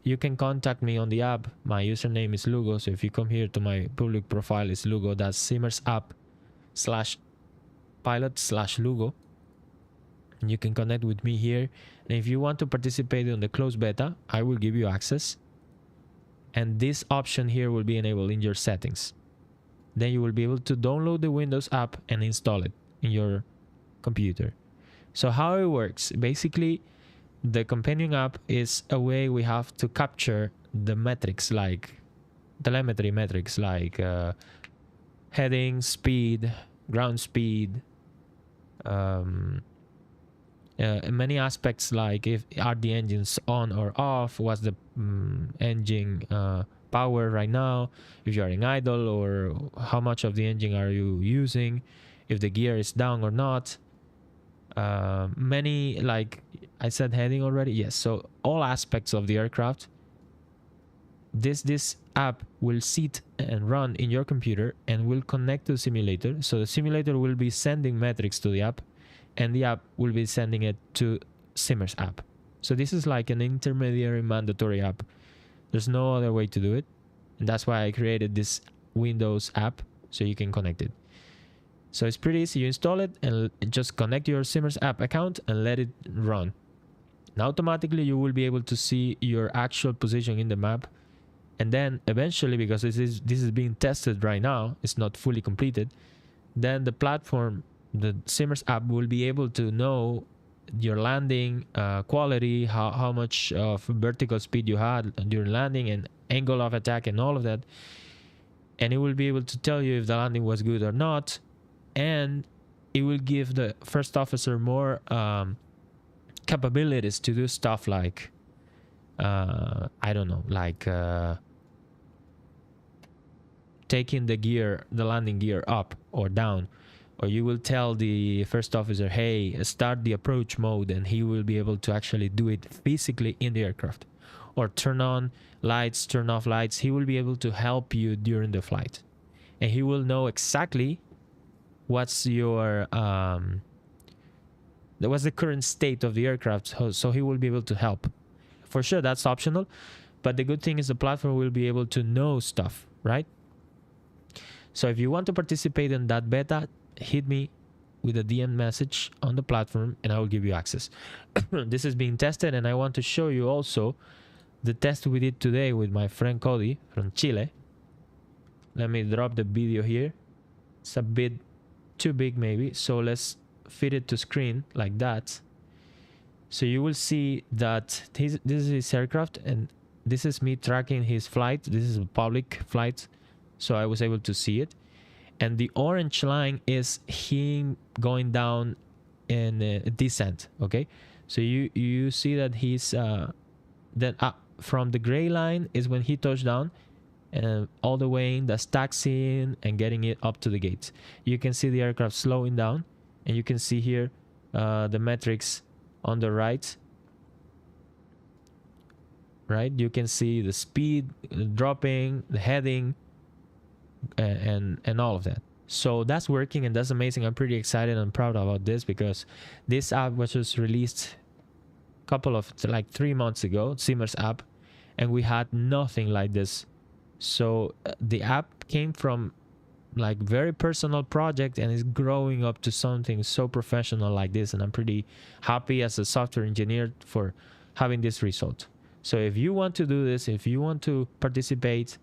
you can contact me on the app. My username is Lugo, so if you come here to my public profile, it's Lugo. That's Simmers.app/pilot/Lugo. And you can connect with me here. And if you want to participate in the closed beta, I will give you access. And this option here will be enabled in your settings. Then you will be able to download the Windows app and install it in your computer. So how it works, basically, the companion app is a way we have to capture the metrics, like telemetry metrics, like heading, speed, ground speed, many aspects, like if are the engines on or off, what's the engine power right now, if you are in idle, or how much of the engine are you using, if the gear is down or not. Many, like I said, heading already. Yes, so all aspects of the aircraft, this app will sit and run in your computer and will connect to the simulator. So the simulator will be sending metrics to the app, and the app will be sending it to Simmers app. So this is like an intermediary mandatory app. There's no other way to do it, and that's why I created this Windows app, so you can connect it. So it's pretty easy. You install it and just connect your Simmers app account and let it run. And automatically you will be able to see your actual position in the map. And then eventually, because this is being tested right now, it's not fully completed, then the platform, the Simmers app, will be able to know your landing quality, how much of vertical speed you had during landing, and angle of attack and all of that. And it will be able to tell you if the landing was good or not. And it will give the first officer more capabilities to do stuff like I don't know, like taking the landing gear up or down, or you will tell the first officer, hey, start the approach mode, and he will be able to actually do it physically in the aircraft, or turn on lights, turn off lights. He will be able to help you during the flight, and he will know exactly what's your what's the current state of the aircraft, so he will be able to help. For sure, that's optional, but the good thing is the platform will be able to know stuff, right? So if you want to participate in that beta, hit me with a DM message on the platform and I will give you access. This is being tested, and I want to show you also the test we did today with my friend Cody from Chile. Let me drop the video here. It's a bit too big maybe, so let's fit it to screen like that. So you will see that this is his aircraft, and this is me tracking his flight. This is a public flight, so I was able to see it. And the orange line is him going down in descent. Okay, so you see that he's then from the gray line is when he touched down, and all the way in, that's taxiing and getting it up to the gates. You can see the aircraft slowing down, and you can see here the metrics on the right. You can see the speed dropping, the heading, and all of that. So that's working, and that's amazing. I'm pretty excited and proud about this, because this app was just released couple of like 3 months ago, Simmers.app, and we had nothing like this. So the app came from like very personal project and is growing up to something so professional like this, and I'm pretty happy as a software engineer for having this result. So if you want to do this, if you want to participate,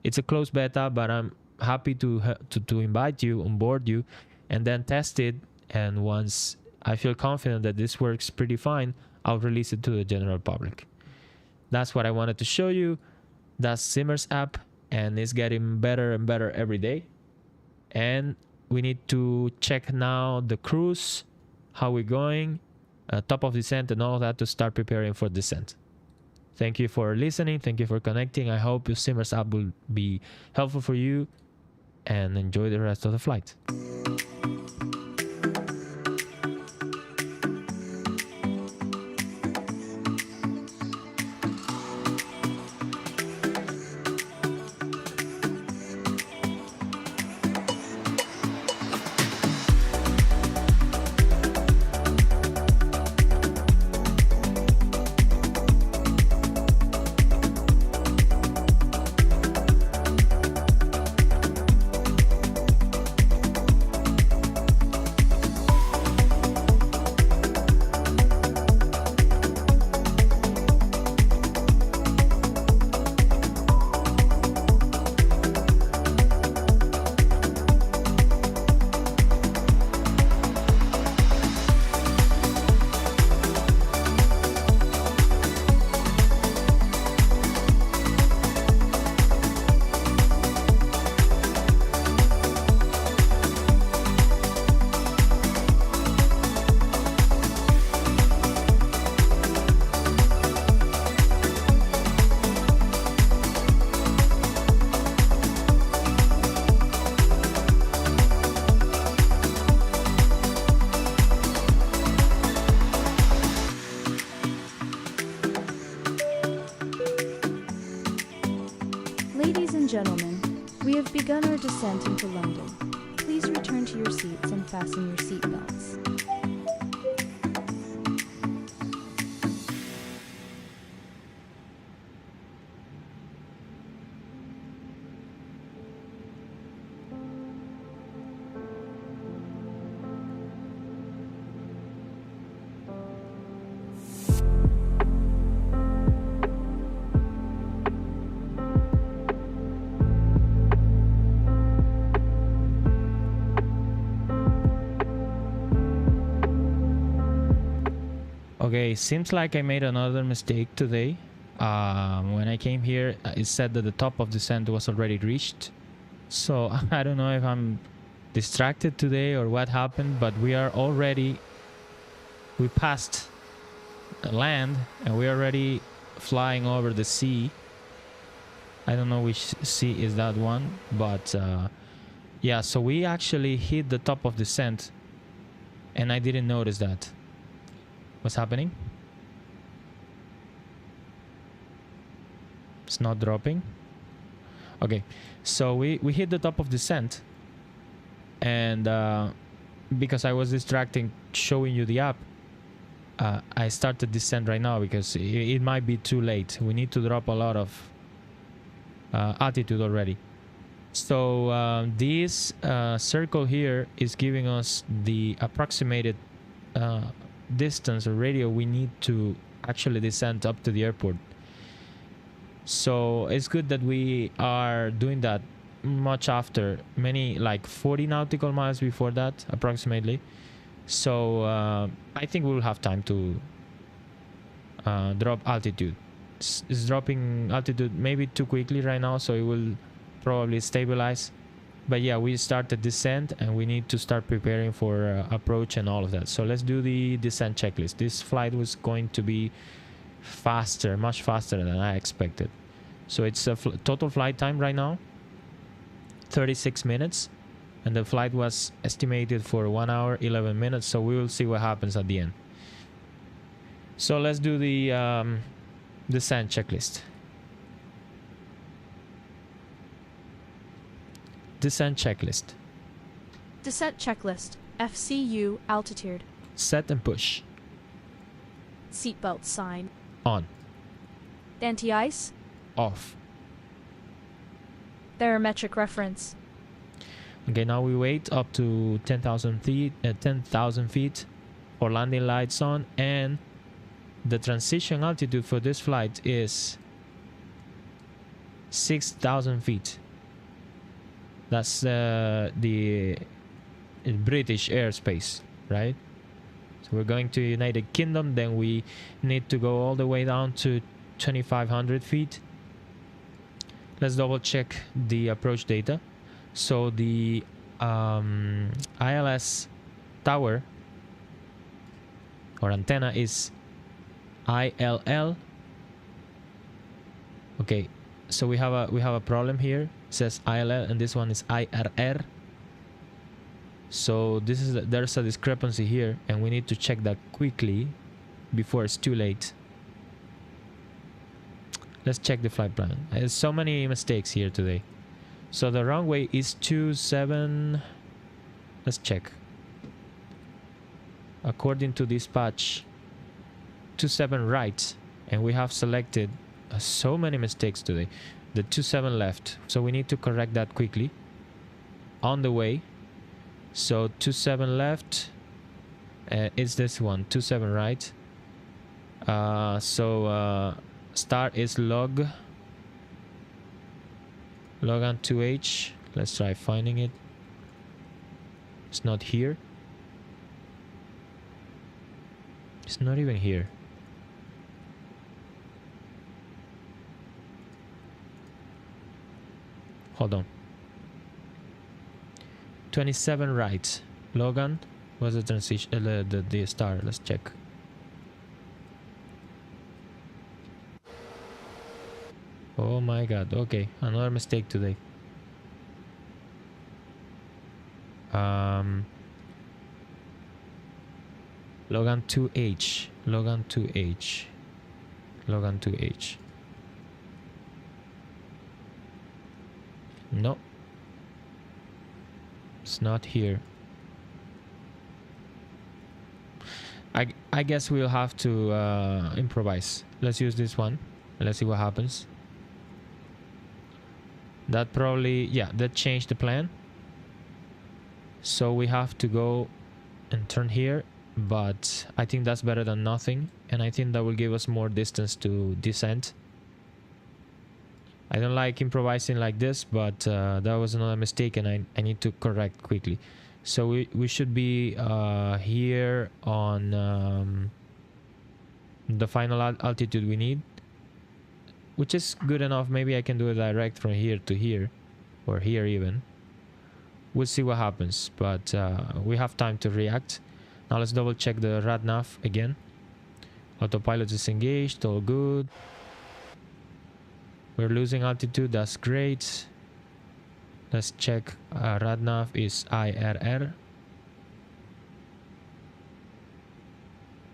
it's a closed beta, but I'm happy to invite you, onboard you, and then test it. And once I feel confident that this works pretty fine, I'll release it to the general public. That's what I wanted to show you. That's Simmers.app, and it's getting better and better every day. And we need to check now the cruise, how we're going, top of descent and all of that to start preparing for descent. Thank you for listening. Thank you for connecting. I hope your Simmers.app will be helpful for you, and enjoy the rest of the flight. Ladies and gentlemen, we have begun our descent into London. Please return to your seats and fasten your seatbelts. Okay, seems like I made another mistake today. When I came here, it said that the top of descent was already reached. So I don't know if I'm distracted today or what happened, but we passed the land and we're already flying over the sea. I don't know which sea is that one, but yeah, so we actually hit the top of descent and I didn't notice that. What's happening? It's not dropping. Okay, so we hit the top of descent, and because I was distracting showing you the app, I started descent right now because it might be too late. We need to drop a lot of altitude already. So this circle here is giving us the approximated distance or radio we need to actually descend up to the airport. So it's good that we are doing that much after, many like 40 nautical miles before that approximately. So I think we'll have time to drop altitude. It's dropping altitude maybe too quickly right now, so it will probably stabilize. But yeah, we started descent and we need to start preparing for approach and all of that. So let's do the descent checklist. This flight was going to be faster, much faster than I expected. So it's a total flight time right now, 36 minutes. And the flight was estimated for 1 hour, 11 minutes. So we will see what happens at the end. So let's do the descent checklist. Descent checklist. Descent checklist. FCU altitude. Set and push. Seatbelt sign. On. Anti-ice. Off. Barometric reference. Okay, now we wait up to 10,000 feet, 10,000 feet for landing lights on, and the transition altitude for this flight is 6,000 feet. That's the British airspace, right? So we're going to United Kingdom, then we need to go all the way down to 2,500 feet. Let's double check the approach data. So the ILS tower or antenna is ILL. Okay, so we have a problem here. It says ILL and this one is IRR. So there's a discrepancy here, and we need to check that quickly before it's too late. Let's check the flight plan. There's so many mistakes here today. So the runway is 27. Let's check. According to dispatch, 27 right, and we have selected so many mistakes today. The 27 left, so we need to correct that quickly. On the way. So 27 left. It's this one. 27 right. Start is Logan 2H. Let's try finding it. It's not here. It's not even here. Hold on. 27 right. Logan was the transition. The star. Let's check. Oh my god. Okay, another mistake today. Logan 2H. Logan 2H. Logan 2H. No. It's not here. I guess we'll have to improvise. Let's use this one. Let's see what happens. That probably, yeah, that changed the plan. So we have to go and turn here, but I think that's better than nothing, and I think that will give us more distance to descend. I don't like improvising like this, but that was another mistake, and I need to correct quickly. So we should be here on the final altitude we need, which is good enough. Maybe I can do it direct from here to here, or here even. We'll see what happens, but we have time to react. Now let's double check the RadNav again. Autopilot is engaged, all good. We're losing altitude, that's great. Let's check. RadNav is IRR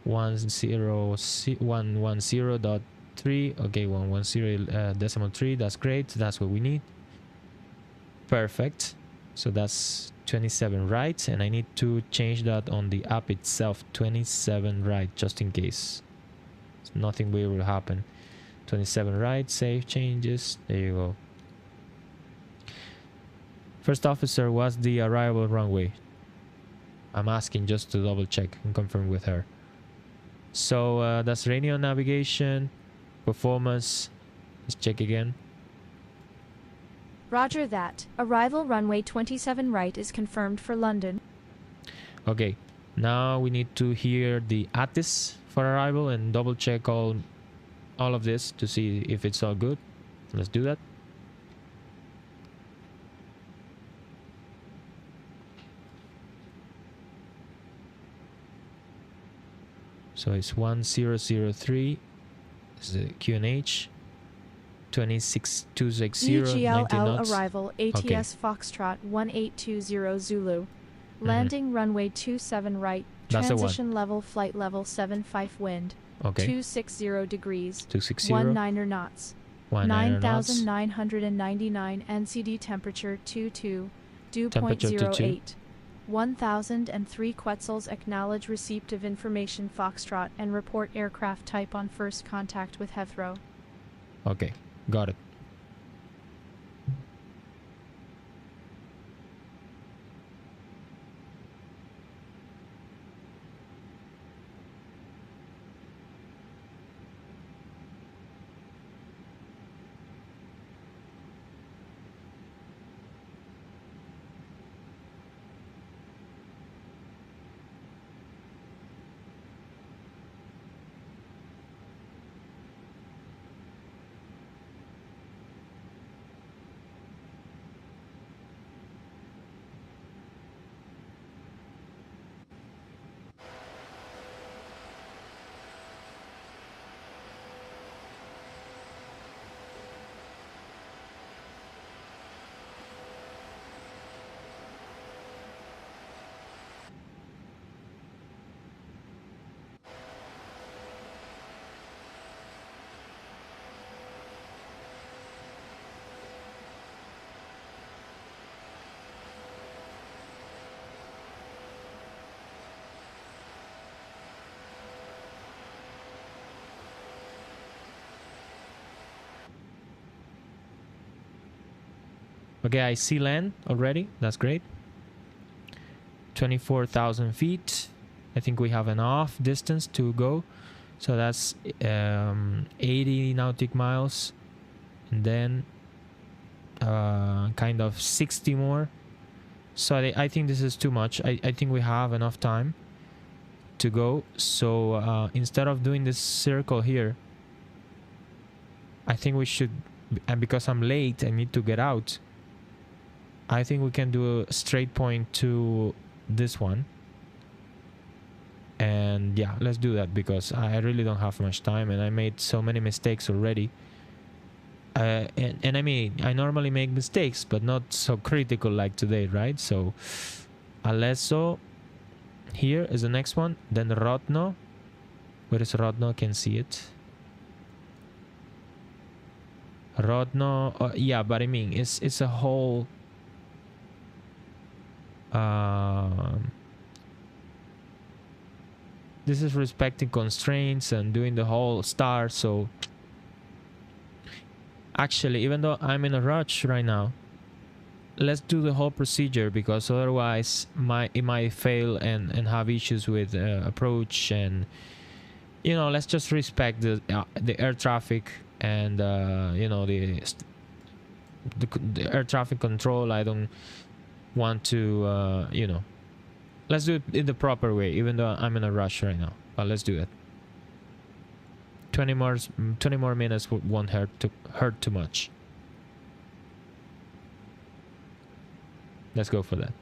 110.3. Okay, 110.3. That's great. That's what we need. Perfect. So that's 27 right, and I need to change that on the app itself. 27 right, just in case nothing weird will happen. 27 right, save changes. There you go. First officer, what's the arrival runway? I'm asking just to double check and confirm with her. So that's radio navigation, performance. Let's check again. Roger that. Arrival runway 27 right is confirmed for London. Okay, now we need to hear the ATC for arrival and double check all of this to see if it's all good. Let's do that. So it's 1003. This is the QNH. 26260. EGLL arrival ATS Okay. Foxtrot 1820 Zulu. Landing runway 27 right. That's the one. Transition level flight level 75 wind. Okay. 260 degrees. 260. 19 knots. 19 knots. 9,999 NCD temperature 22. Dew point Temperature 22. 08. 1003 Quetzals. Acknowledge receipt of information Foxtrot and report aircraft type on first contact with Heathrow. Okay, got it. Okay, I see land already. That's great. 24,000 feet. I think we have enough distance to go. So that's 80 nautic miles. And then kind of 60 more. So I think this is too much. I think we have enough time to go. So instead of doing this circle here, I think we should, and because I'm late, I need to get out. I think we can do a straight point to this one. And yeah, let's do that because I really don't have much time and I made so many mistakes already. And I mean, I normally make mistakes, but not so critical like today, right? So Alesso here is the next one. Then Rodno. Where is Rodno? I can see it. Rodno, yeah, but I mean, it's a whole... this is respecting constraints and doing the whole star. So actually, even though I'm in a rush right now, let's do the whole procedure because otherwise it might fail and have issues with approach. And you know, let's just respect the air traffic and you know, the air traffic control. I don't want to you know, let's do it in the proper way, even though I'm in a rush right now, but let's do it. 20 more minutes won't hurt too much. Let's go for that.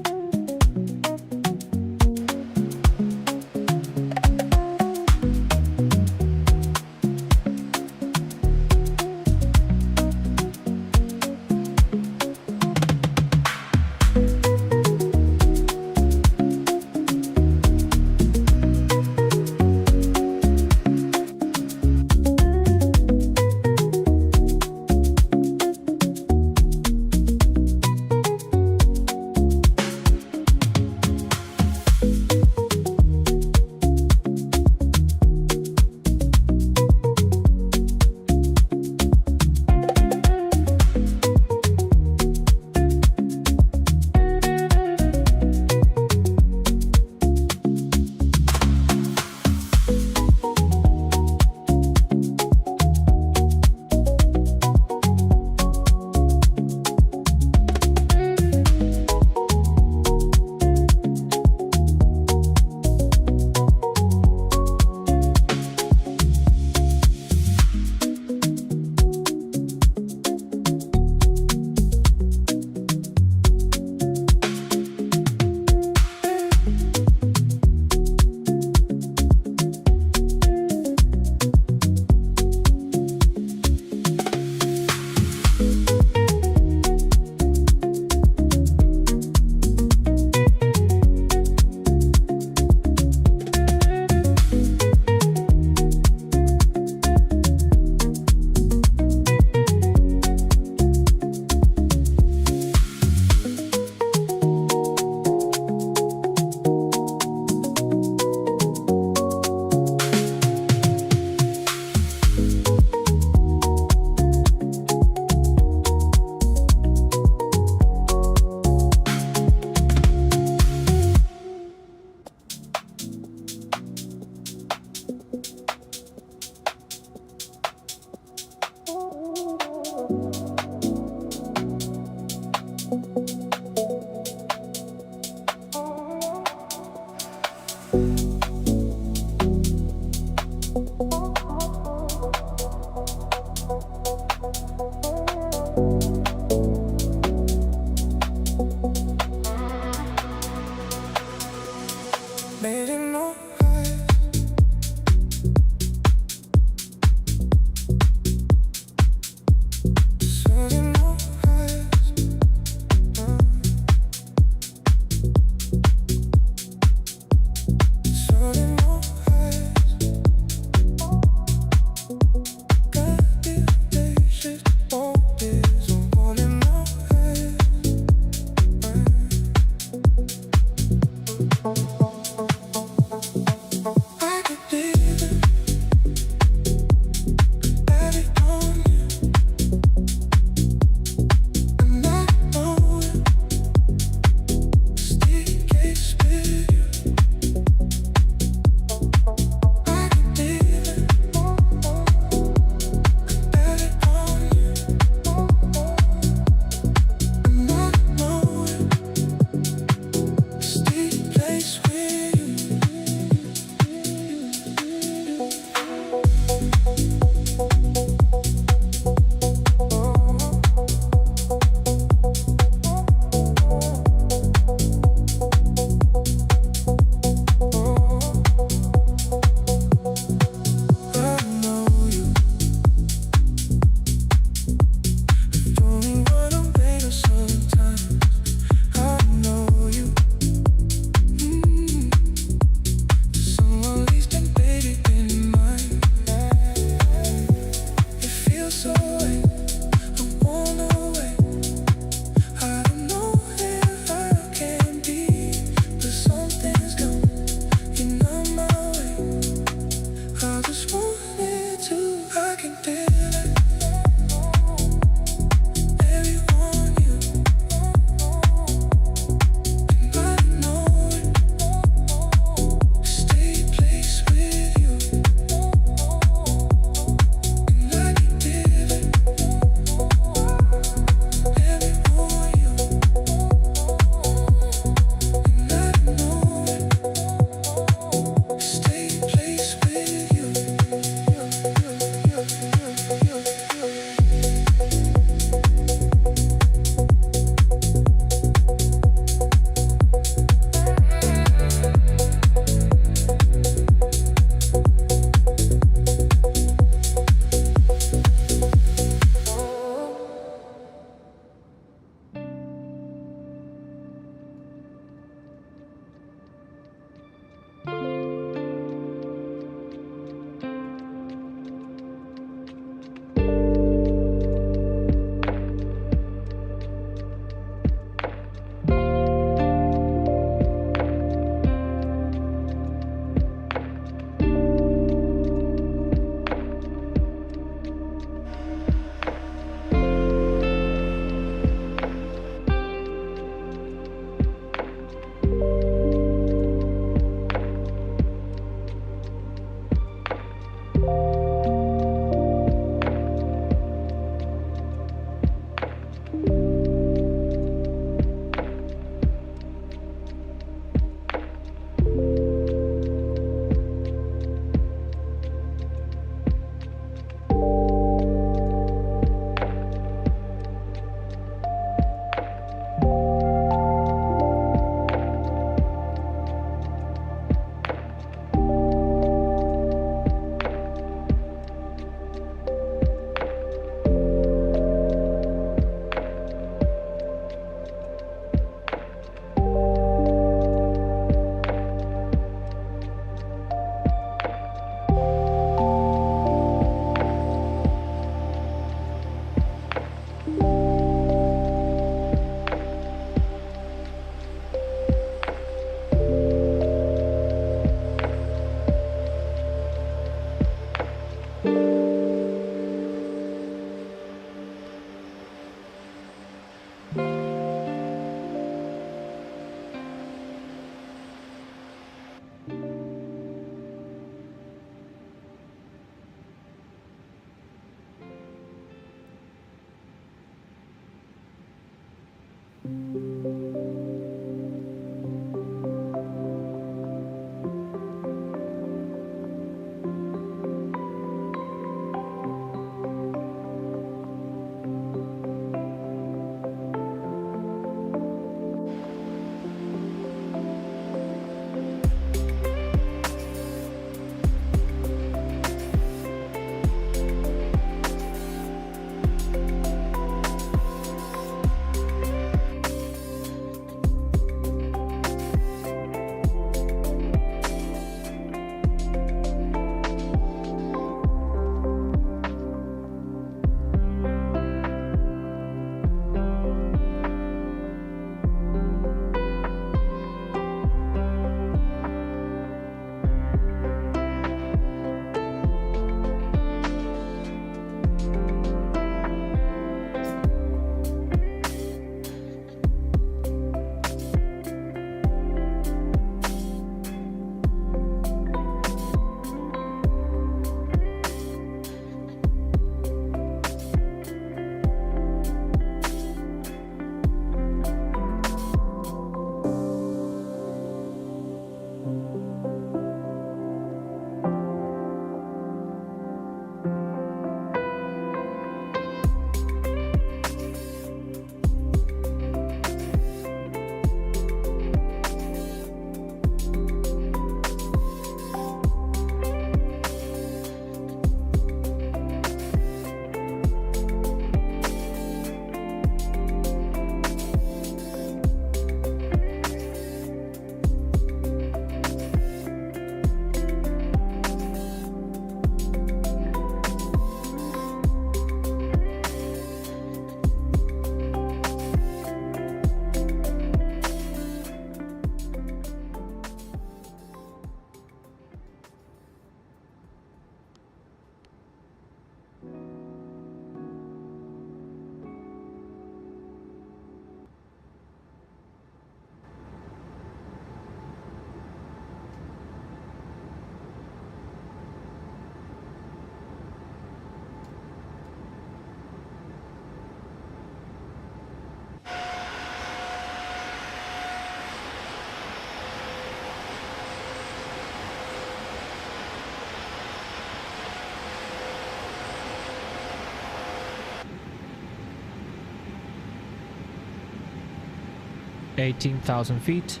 18,000 feet,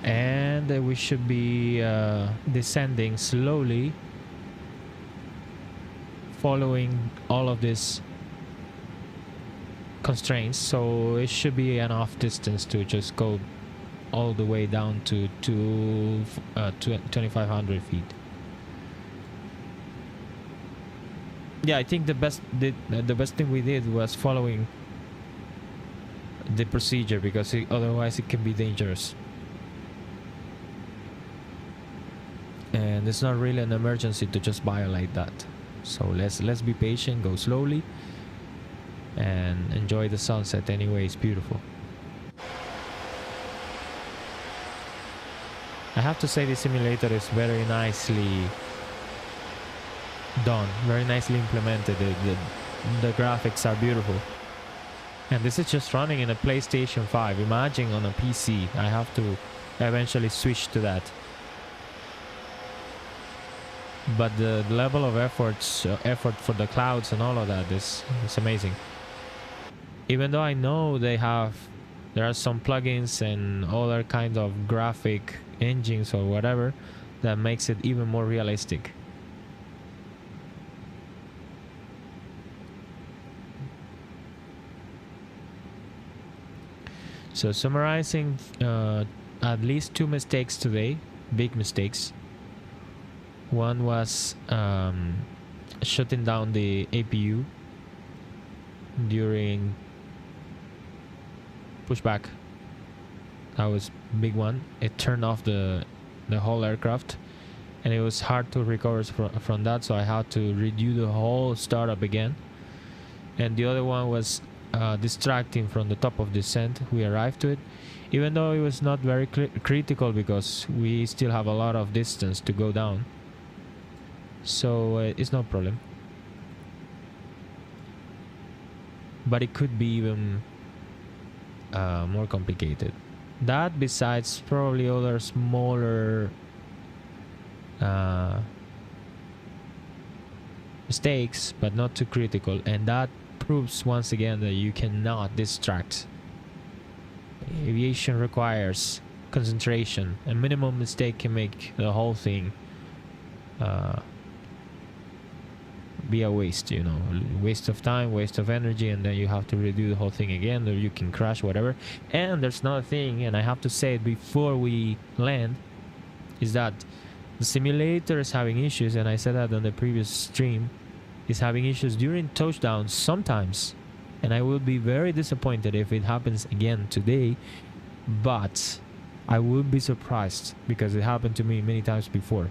and we should be descending slowly, following all of these constraints, so it should be enough distance to just go all the way down to 2,500 feet. Yeah, I think the best thing we did was following the procedure, because otherwise it can be dangerous, and it's not really an emergency to just violate that. So let's be patient, go slowly, and enjoy the sunset. Anyway, it's beautiful. I have to say, the simulator is very nicely done, very nicely implemented. The graphics are beautiful. And this is just running in a PlayStation 5. Imagine on a PC. I have to eventually switch to that. But the level of effort for the clouds and all of that is amazing. Even though I know there are some plugins and other kind of graphic engines or whatever that makes it even more realistic. So summarizing, at least 2 mistakes today, big mistakes. One was shutting down the APU during pushback. That was a big one. It turned off the whole aircraft, and it was hard to recover from that, so I had to redo the whole startup again. And the other one was distracting from the top of descent. We arrived to it, even though it was not very critical, because we still have a lot of distance to go down, so it's no problem. but it could be even more complicated. That besides probably other smaller mistakes, but not too critical, and that proves once again that you cannot distract. Aviation requires concentration. A minimum mistake can make the whole thing be a waste, you know, waste of time, waste of energy, and then you have to redo the whole thing again, or you can crash, whatever. And there's another thing, and I have to say it before we land, is that the simulator is having issues, and I said that on the previous stream, is having issues during touchdown sometimes, and I will be very disappointed if it happens again today, but I would be surprised because it happened to me many times before,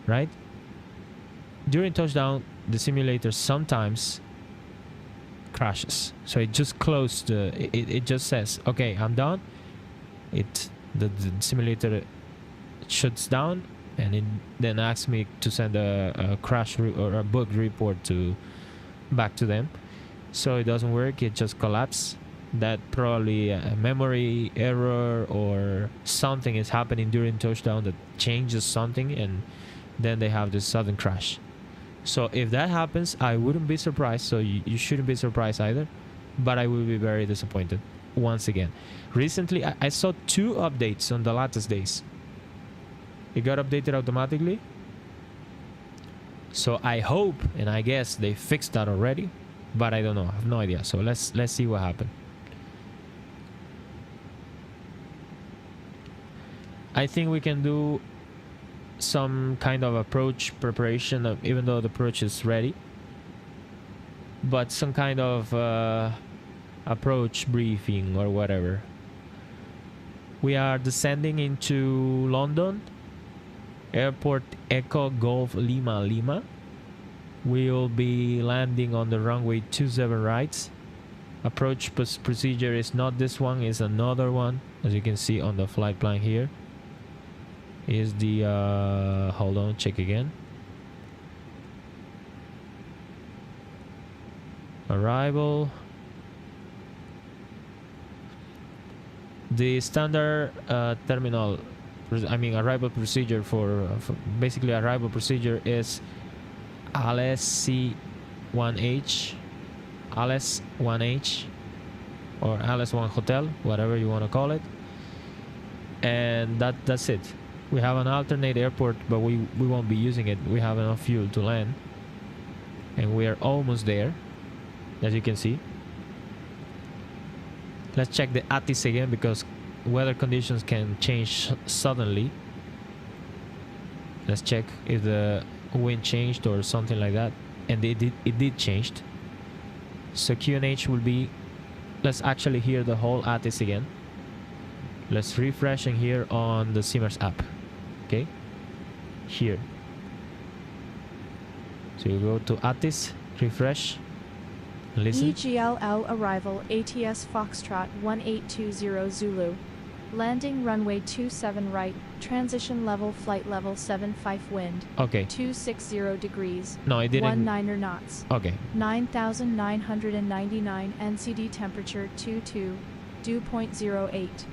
right? During touchdown, the simulator sometimes crashes, so it just closed it just says, okay, I'm done. The simulator shuts down, and it then asks me to send a crash or a bug report back to them. So it doesn't work, it just collapses. That probably a memory error or something is happening during touchdown that changes something, and then they have this sudden crash. So if that happens, I wouldn't be surprised, so you shouldn't be surprised either, but I will be very disappointed once again. Recently I saw 2 updates on the latest days. It got updated automatically, so I hope and I guess they fixed that already, but I don't know, I have no idea. So let's see what happened. I think we can do some kind of approach preparation, even though the approach is ready, but some kind of approach briefing or whatever. We are descending into London Airport Echo Golf Lima Lima. We'll be landing on the runway 27 right. Approach procedure is not this one, is another one, as you can see on the flight plan here. Is the hold on, check again. Arrival. The standard terminal, I mean arrival procedure for basically arrival procedure is ALS-1H, ALS-1H, or ALS-1 Hotel, whatever you want to call it, and that's it. We have an alternate airport, but we won't be using it. We have enough fuel to land, and we are almost there, as you can see. Let's check the ATC again, because weather conditions can change suddenly. Let's check if the wind changed or something like that, and it did change. So QNH will be, let's actually hear the whole ATC again. Let's refresh in here on the Simmers.app. Okay, here. So you go to ATIS, refresh, listen. EGLL arrival ATS Foxtrot 1820 Zulu. Landing runway 27 right, transition level flight level 75 wind. Okay. 260 degrees. No, it didn't. 19 knots. Okay. 9,999 NCD temperature 22, dew point 08.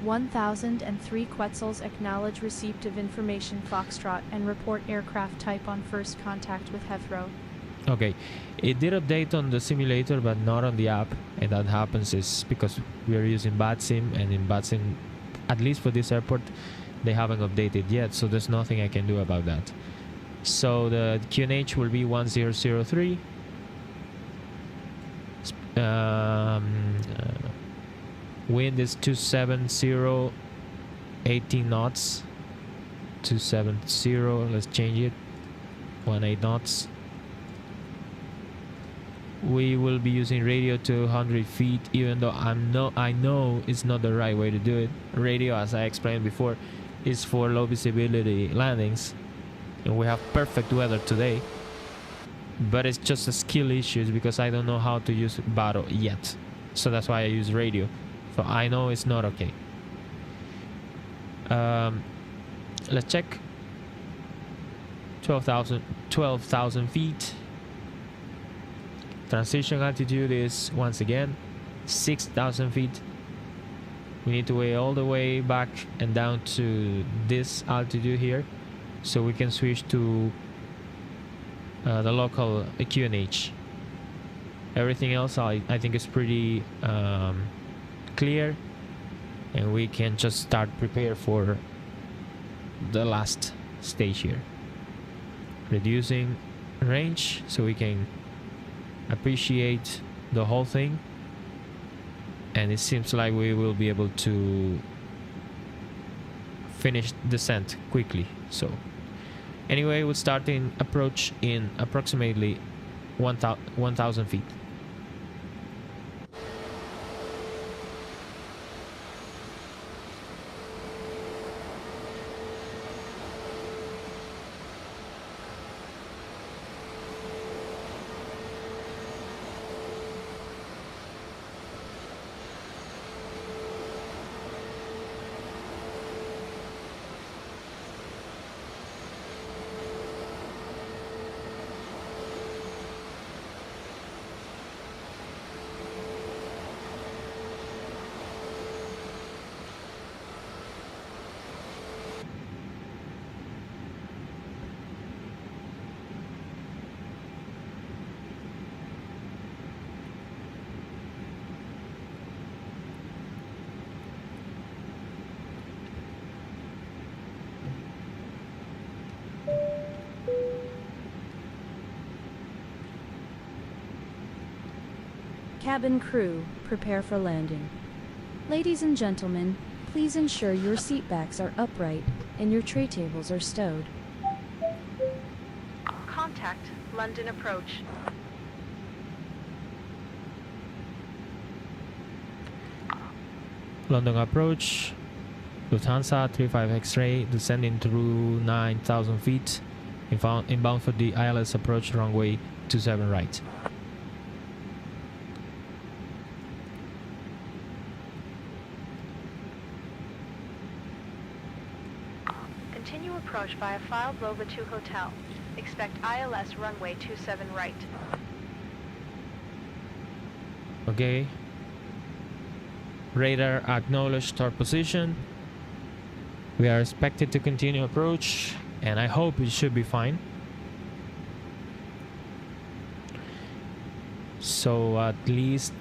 1003 Quetzals. Acknowledge receipt of information Foxtrot and report aircraft type on first contact with Heathrow. Okay, it did update on the simulator but not on the app, and that happens is because we are using BadSim, and in BadSim, at least for this airport, they haven't updated yet, so there's nothing I can do about that. So the QNH will be 1003. Wind is 270, 18 knots. 270, let's change it, 18 knots. We will be using radio to 100 feet, even though I know it's not the right way to do it. Radio, as I explained before, is for low visibility landings, and we have perfect weather today, but it's just a skill issue because I don't know how to use Baro yet, so that's why I use radio. So I know it's not okay. Let's check. 12,000 feet. Transition altitude is once again 6,000 feet. We need to weigh all the way back and down to this altitude here, so we can switch to the local QNH. Everything else I think is pretty clear, and we can just start prepare for the last stage here. Reducing range so we can appreciate the whole thing, and it seems like we will be able to finish descent quickly. So anyway, we'll start in approach in approximately 1,000 feet. Cabin crew, prepare for landing. Ladies and gentlemen, please ensure your seat backs are upright and your tray tables are stowed. Contact London approach. London approach, Lufthansa 35X ray descending through 9,000 feet, inbound for the ILS approach runway 27 right. Continue approach via filed Lova 2 Hotel. Expect ILS runway 27 right. Okay. Radar acknowledged our position. We are expected to continue approach, and I hope it should be fine. So at least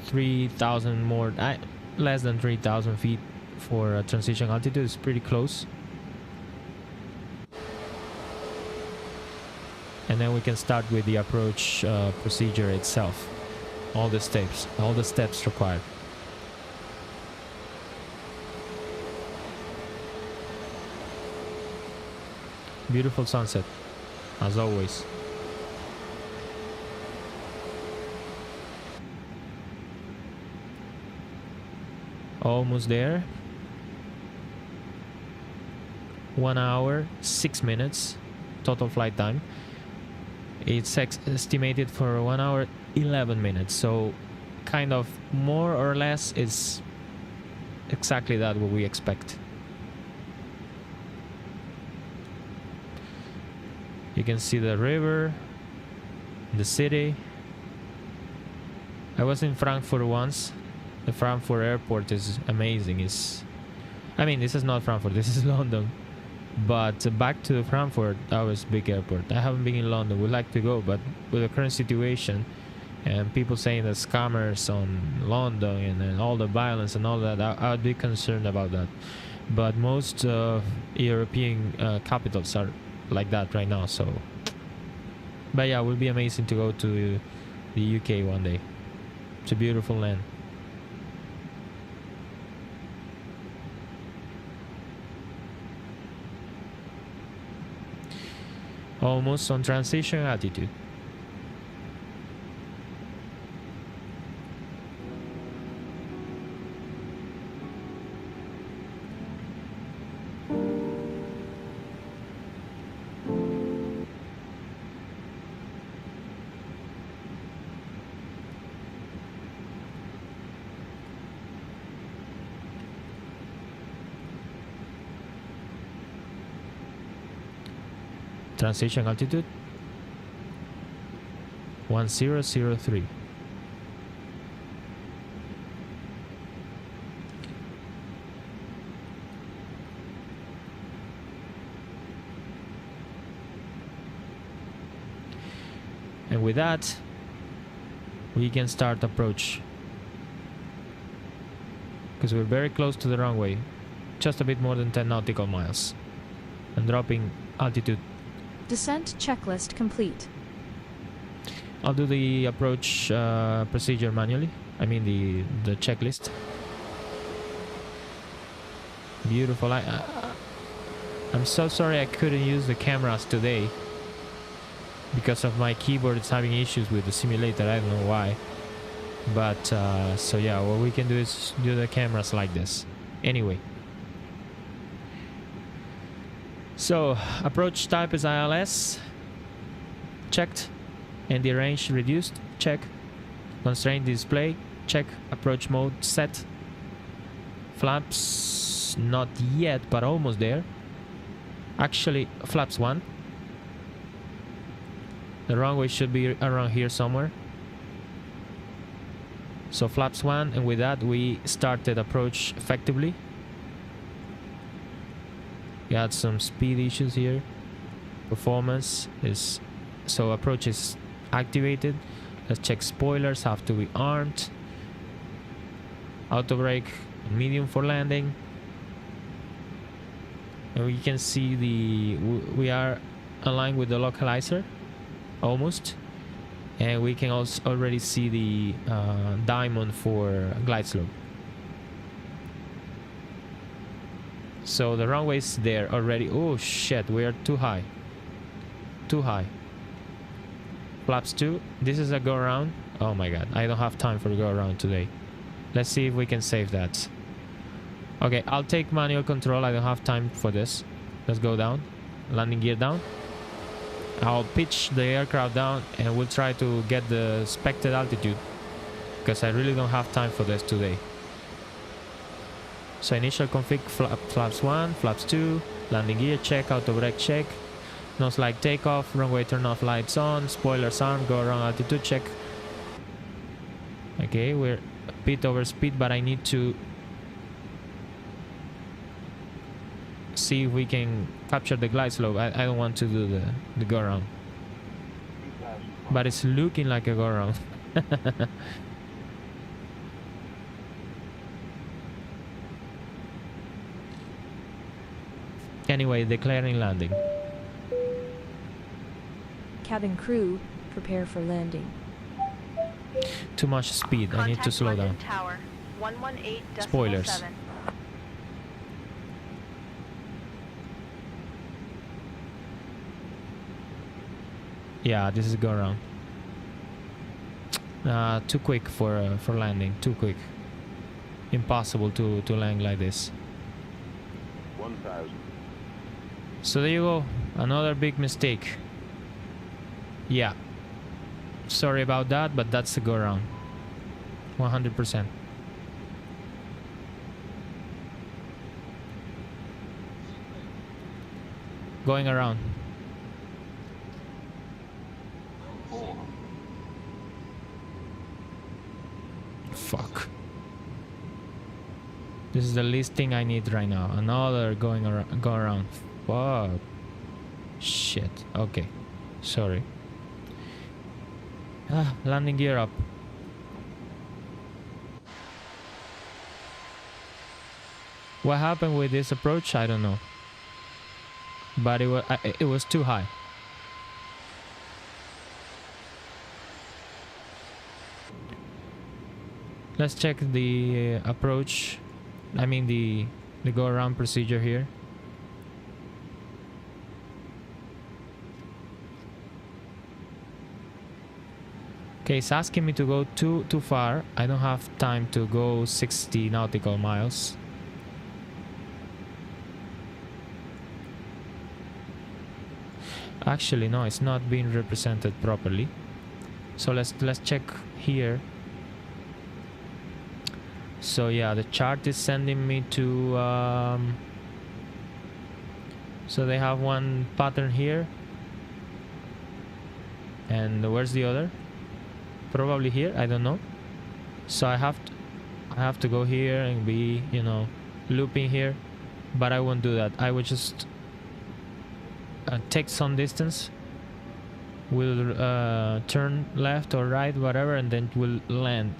3,000 more, less than 3,000 feet for transition altitude is pretty close. And then we can start with the approach procedure itself. All the steps required. Beautiful sunset, as always. Almost there. 1 hour, 6 minutes total flight time. It's estimated for 1 hour, 11 minutes. So kind of more or less is exactly that what we expect. You can see the river, the city. I was in Frankfurt once. The Frankfurt airport is amazing. I mean, this is not Frankfurt, this is London. But back to Frankfurt, that was a big airport. I haven't been in London, would like to go, but with the current situation and people saying the scammers on London and all the violence and all that, I would be concerned about that. But most European capitals are like that right now, so. But yeah, it would be amazing to go to the UK one day. It's a beautiful land. Almost on transition altitude. Transition altitude 1003. And with that, we can start approach, because we're very close to the runway, just a bit more than 10 nautical miles, and dropping altitude. Descent checklist complete. I'll do the approach procedure manually. I mean the checklist. Beautiful. I'm so sorry I couldn't use the cameras today because of my keyboard. It's having issues with the simulator. I don't know why. But so yeah, what we can do is do the cameras like this. Anyway. So approach type is ILS. Checked. And the range reduced. Check. Constraint display. Check. Approach mode set. Flaps not yet, but almost there. Actually, flaps 1. The runway should be around here somewhere. So flaps 1, and with that we started approach effectively. We had some speed issues here. Performance is, so approach is activated. Let's check spoilers, have to be armed. Auto brake, medium for landing. And we can see we are aligned with the localizer almost, and we can also already see the diamond for glide slope. So the runway's there already. Oh shit, we are too high. Too high. Flaps 2. This is a go around. Oh my god, I don't have time for go around today. Let's see if we can save that. Okay, I'll take manual control. I don't have time for this. Let's go down. Landing gear down. I'll pitch the aircraft down and we'll try to get the expected altitude, because I really don't have time for this today. So initial config, flaps 1, flaps 2, landing gear check, auto brake check, nose light takeoff, runway turn off, lights on, spoilers arm, go around altitude check. Okay, we're a bit over speed, but I need to see if we can capture the glide slope. I don't want to do the go around, but it's looking like a go around. Anyway, declaring landing. Cabin crew, prepare for landing. Too much speed. I need to slow down. Tower, 118.7. Spoilers. Yeah, this is go around. Too quick for landing. Too quick. Impossible to land like this. 1000. So there you go. Another big mistake. Yeah. Sorry about that, but that's the go around. 100%. Going around. Fuck. This is the least thing I need right now. Another go around. Fuck. Shit. Okay. Sorry. Landing gear up. What happened with this approach? I don't know. But it was too high. Let's check the approach. I mean the go around procedure here. Okay, it's asking me to go too far. I don't have time to go 60 nautical miles. Actually, no, it's not being represented properly. So let's check here. So yeah, the chart is sending me to so they have one pattern here, and where's the other? Probably here, I don't know. So I have to go here and be, you know, looping here, but I won't do that. I will just take some distance. We'll turn left or right, whatever, and then we'll land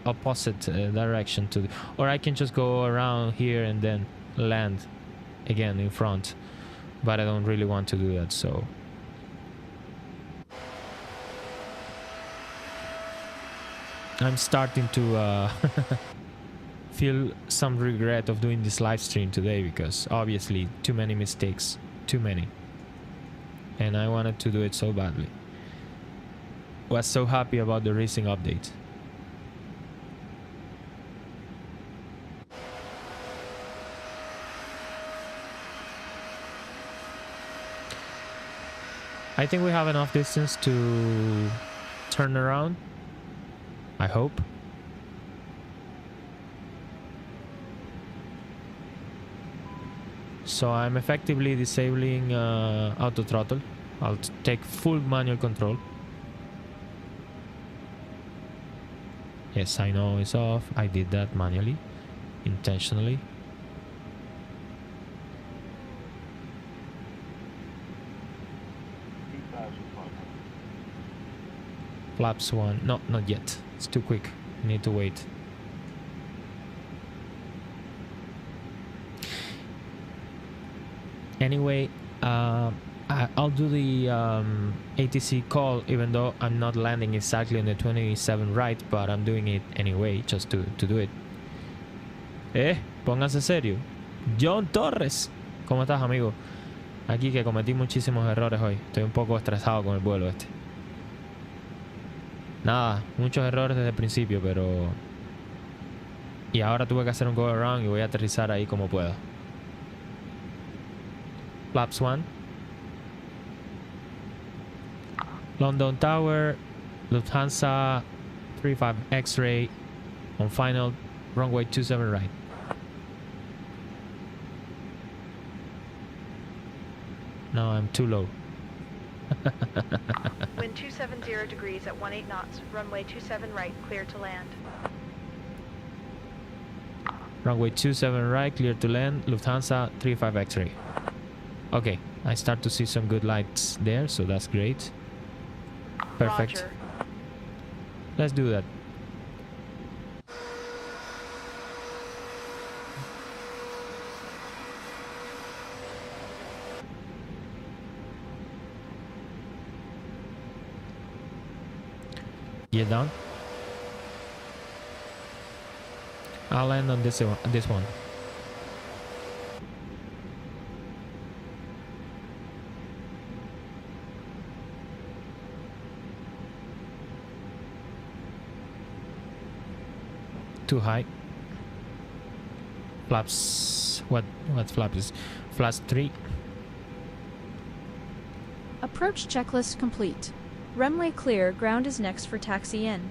opposite direction to or I can just go around here and then land again in front, but I don't really want to do that. So I'm starting to feel some regret of doing this live stream today, because obviously too many mistakes, too many, and I wanted to do it so badly. Was so happy about the racing update. I think we have enough distance to turn around, I hope. So I'm effectively disabling auto throttle. I'll take full manual control. Yes, I know it's off. I did that manually, intentionally. Flaps 1. No, not yet. It's too quick. I need to wait. Anyway, I'll do the ATC call, even though I'm not landing exactly on the 27 right, but I'm doing it anyway, just to do it. Pónganse serio. John Torres, ¿cómo estás, amigo? Aquí que cometí muchísimos errores hoy. Estoy un poco estresado con el vuelo este. Nada, muchos errores desde el principio, pero... Y ahora tuve que hacer un go around y voy a aterrizar ahí como pueda. Flaps 1. London Tower, Lufthansa 35X ray on final, runway 27 right. No, I'm too low. Wind 270 degrees at 18 knots, runway 27 right, clear to land. Runway 27 right, clear to land, Lufthansa 35X ray. Okay, I start to see some good lights there, so that's great. Perfect. Roger. Let's do that. Get down. I'll land on this one. Too high. Flaps. What flap is? Flaps 3. Approach checklist complete. Runway clear, ground is next for taxi in.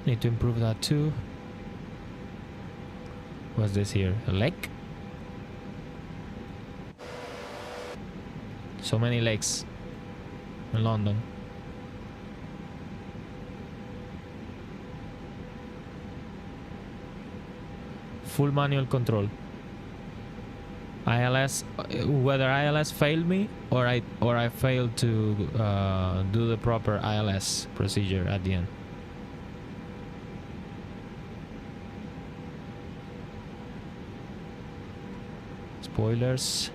Need to improve that too. What's this here? A lake? So many lakes in London. Full manual control. ILS, whether ILS failed me or I failed to do the proper ILS procedure at the end. Spoilers.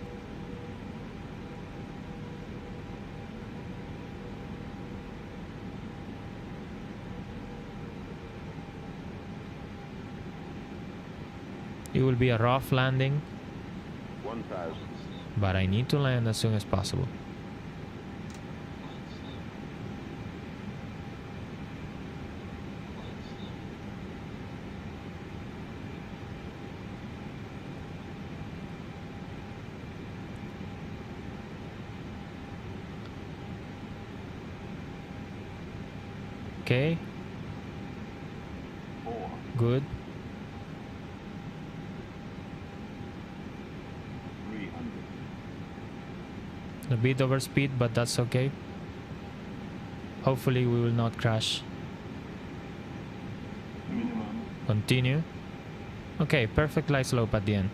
It will be a rough landing, 1000. but I need to land as soon as possible. Okay. 4. Good. 300. A bit over speed, but that's okay. Hopefully we will not crash. Minimum. Continue. Okay, perfect light slope at the end.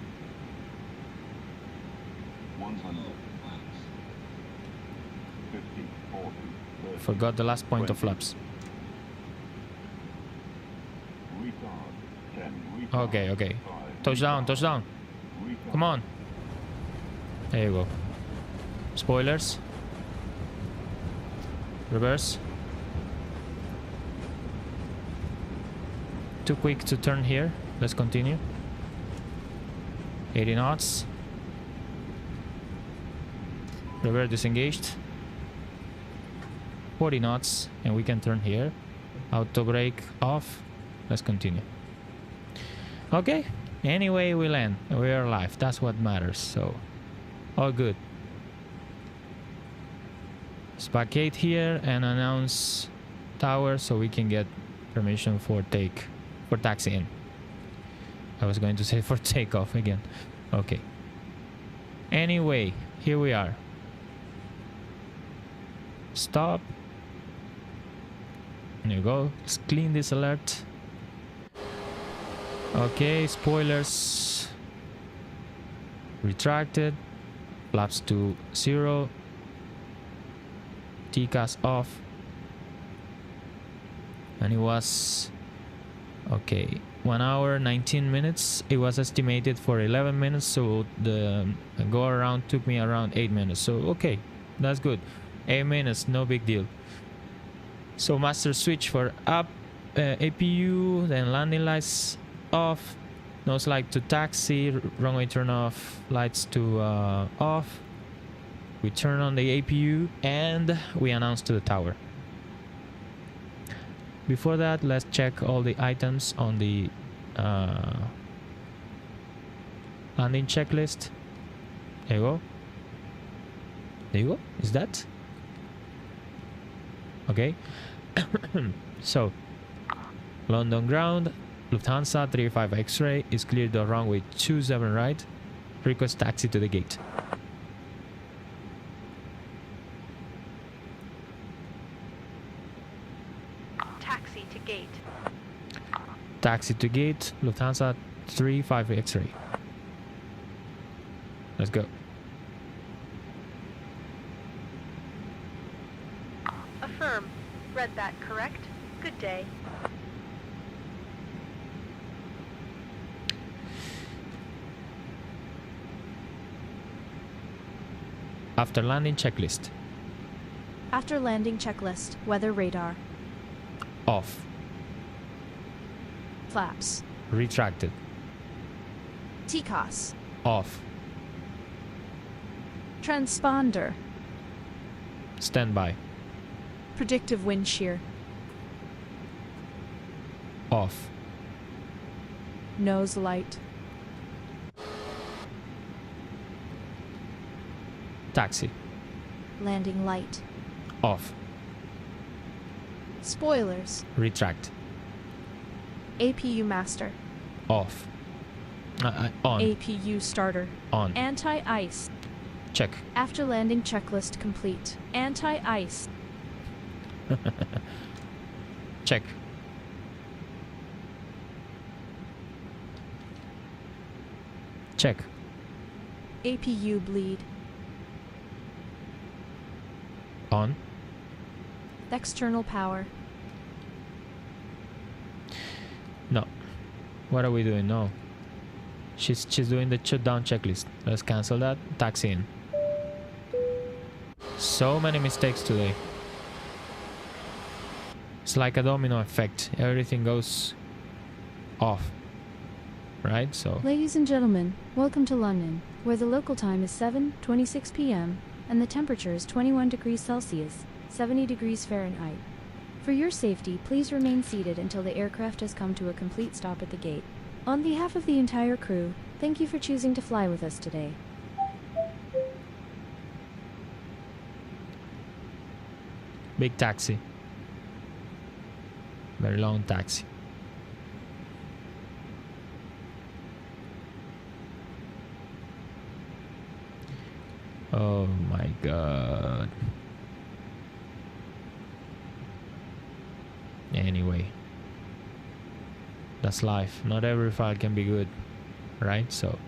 100. 50, 40, 30. Forgot the last point of 20. flaps. Retard. 10. Retard. Okay, okay. 5. Touchdown, Retard. touchdown. Retard. Come on. There you go. Spoilers. Reverse. Too quick to turn here. Let's continue. 80 knots. Reverse disengaged. 40 knots, and we can turn here. Auto brake off. Let's continue. Okay. Anyway, we land. We are alive. That's what matters. So, all good. Spacate here and announce tower so we can get permission for taxi in. I was going to say for takeoff again. Okay. Anyway, here we are. Stop. There you go. Let's clean this alert. Okay, spoilers retracted. Flaps to 0. TCAS off. And it was okay, 1 hour 19 minutes. It was estimated for 11 minutes, so the go around took me around 8 minutes. So okay, that's good. 8 minutes, no big deal. So master switch for up, APU, then landing lights off, nose light to taxi, runway turn off, lights to off. We turn on the APU and we announce to the tower. Before that, let's check all the items on the landing checklist. There you go. There you go. Is that? Okay. So, London ground, Lufthansa 35 X-ray is cleared the runway 27 right. Request taxi to the gate. Taxi to gate. Taxi to gate, Lufthansa 35 X-ray. Let's go. Affirm. Read that correct. Good day. After landing checklist. After landing checklist, weather radar. Off. Flaps. Retracted. TCAS. Off. Transponder. Standby. Predictive wind shear. Off. Nose light. Taxi. Landing light. Off. Spoilers. Retract. APU master. Off. On. APU starter. On. Anti-ice. Check. After landing checklist complete. Anti-ice. Check. Check. APU bleed. On. External power. No. What are we doing? No. She's doing the shutdown checklist. Let's cancel that. Taxi in. So many mistakes today. It's like a domino effect. Everything goes off. Right? So Ladies and gentlemen, welcome to London, where the local time is 7:26 p.m. and the temperature is 21 degrees Celsius, 70 degrees Fahrenheit. For your safety, please remain seated until the aircraft has come to a complete stop at the gate. On behalf of the entire crew, thank you for choosing to fly with us today. big taxi. Very long taxi. Oh my god. anyway. That's life. Not every file can be good, right? So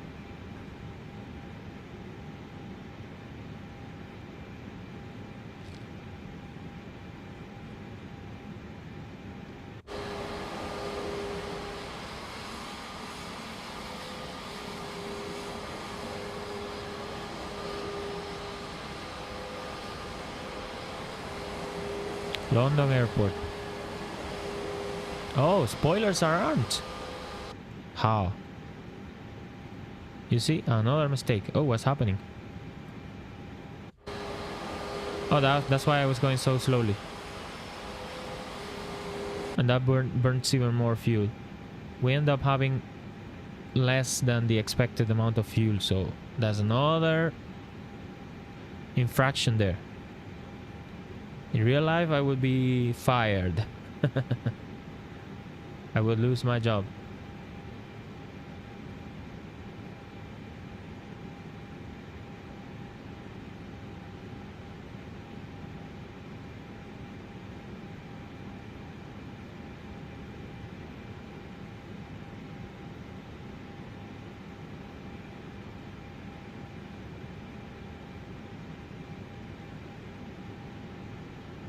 London Airport. Oh, spoilers aren't. How? You see, another mistake. Oh, what's happening? Oh, that's why I was going so slowly. And that burns even more fuel. We end up having less than the expected amount of fuel, so that's another infraction there. In real life, I would be fired. I would lose my job.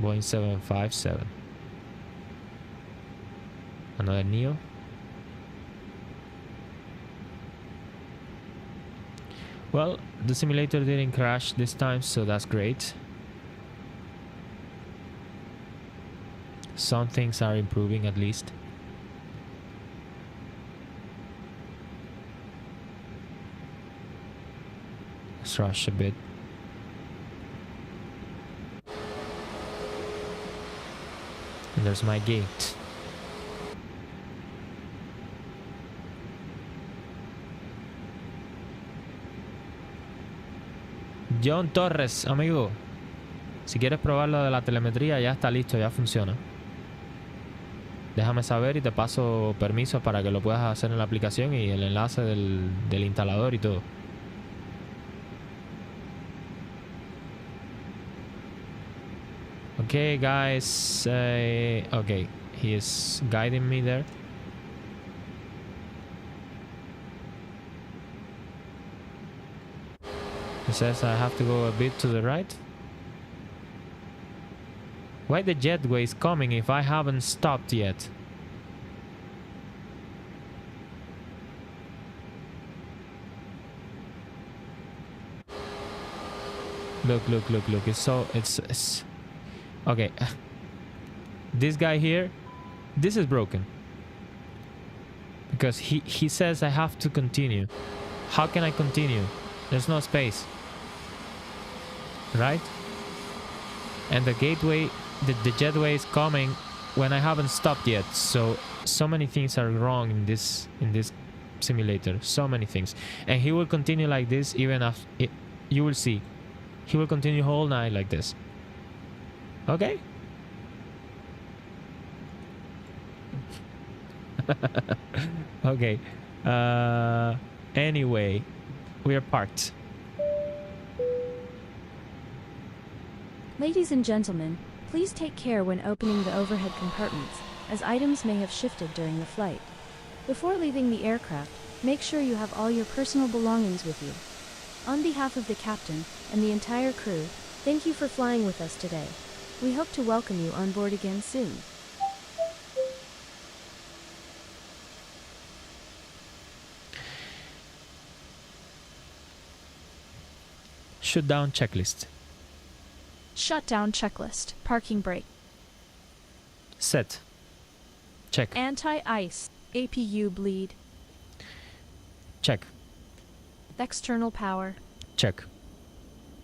Boeing 757. Another Neo. Well, the simulator didn't crash this time, so that's great. Some things are improving at least. Let's rush a bit. And there's my gate. John Torres, amigo. Si quieres probar lo de la telemetría, ya está listo, ya funciona. Déjame saber y te paso permisos para que lo puedas hacer en la aplicación y el enlace del instalador y todo. Okay, guys. Okay, he is guiding me there. He says I have to go a bit to the right. Why the jetway is coming if I haven't stopped yet? Look. It's okay. This guy here, this is broken. Because he says I have to continue. How can I continue? There's no space. Right? And the gateway, the jetway is coming when I haven't stopped yet. So many things are wrong in this simulator. So many things. And he will continue like this even after it, you will see. He will continue whole night like this. Okay? Okay. Anyway, we are parked. Ladies and gentlemen, please take care when opening the overhead compartments, as items may have shifted during the flight. Before leaving the aircraft, make sure you have all your personal belongings with you. On behalf of the captain and the entire crew, thank you for flying with us today. We hope to welcome you on board again soon. Shutdown checklist. Shutdown checklist. Parking brake. Set. Check. Anti-ice. APU bleed. Check. External power. Check.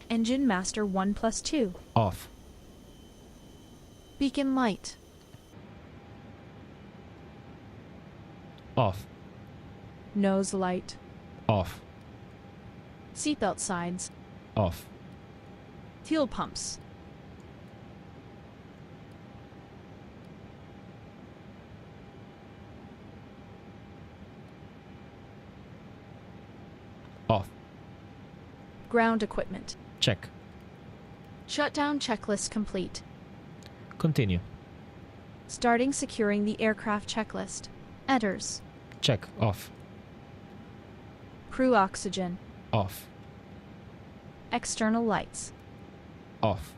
Engine master 1+2. Off. Beacon light. Off. Nose light. Off. Seatbelt signs. Off. Fuel pumps. Off. Ground equipment. Check. Shutdown checklist complete. Continue. Starting securing the aircraft checklist. Enters. Check. Off. Crew oxygen. Off. External lights. Off.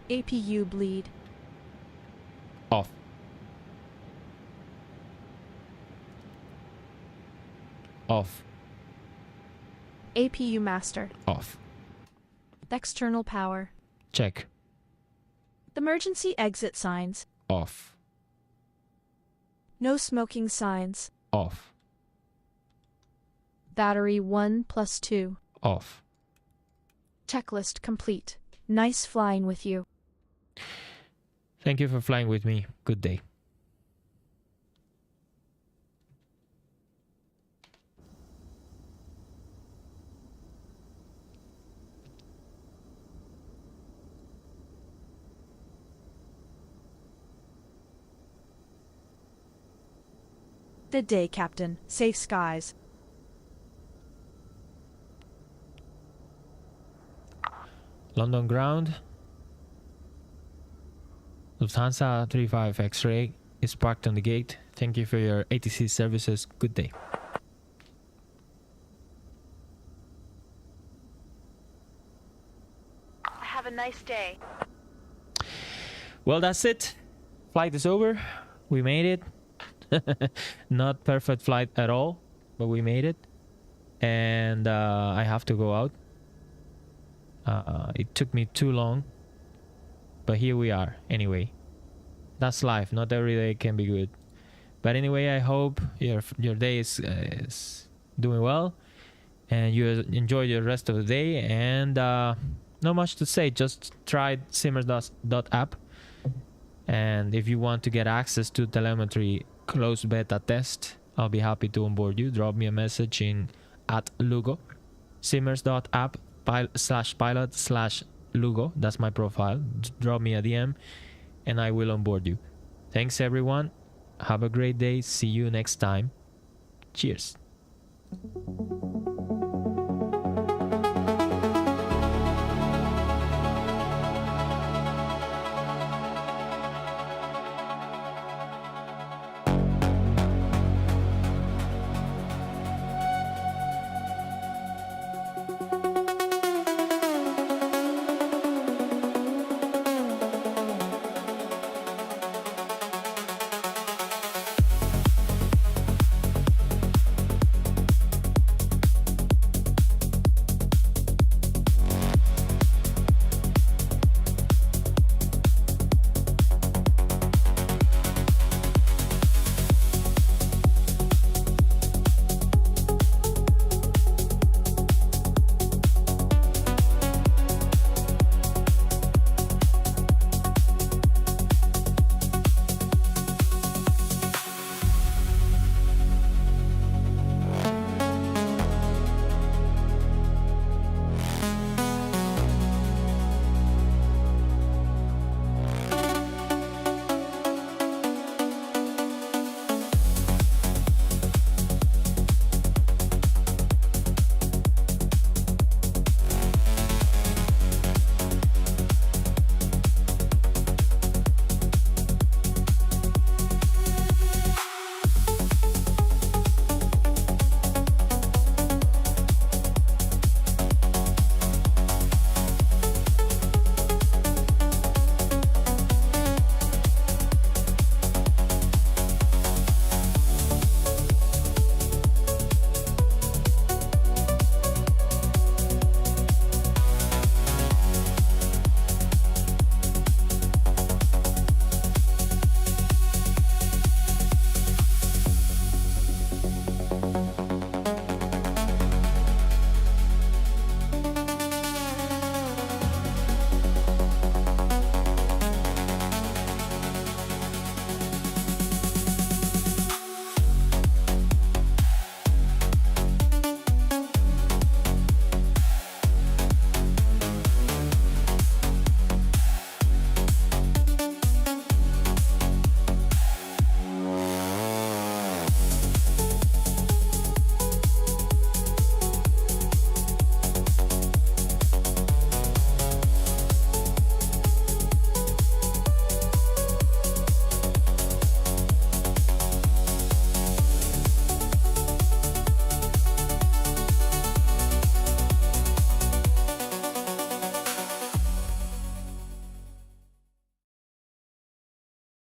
APU bleed. Off. Off. APU master. Off. External power. Check. Emergency exit signs. Off. No smoking signs. Off. Battery 1+2. Off. Checklist complete. Nice flying with you. Thank you for flying with me. Good day. Good day, Captain. Safe skies. London ground. Lufthansa A320neo X-ray is parked on the gate. Thank you for your ATC services. Good day. Have a nice day. Well, that's it. Flight is over. We made it. Not perfect flight at all, but we made it. And I have to go out. It took me too long, but here we are. Anyway, that's life. Not every day can be good. But anyway, I hope your day is doing well, and you enjoy the rest of the day. And not much to say. Just try Simmers.app, and if you want to get access to telemetry closed beta test, I'll be happy to onboard you. Drop me a message in at Lugo, Simmers.app /pilot/Lugo. That's my profile. Drop me a DM and I will onboard you. Thanks everyone. Have a great day. See you next time. Cheers.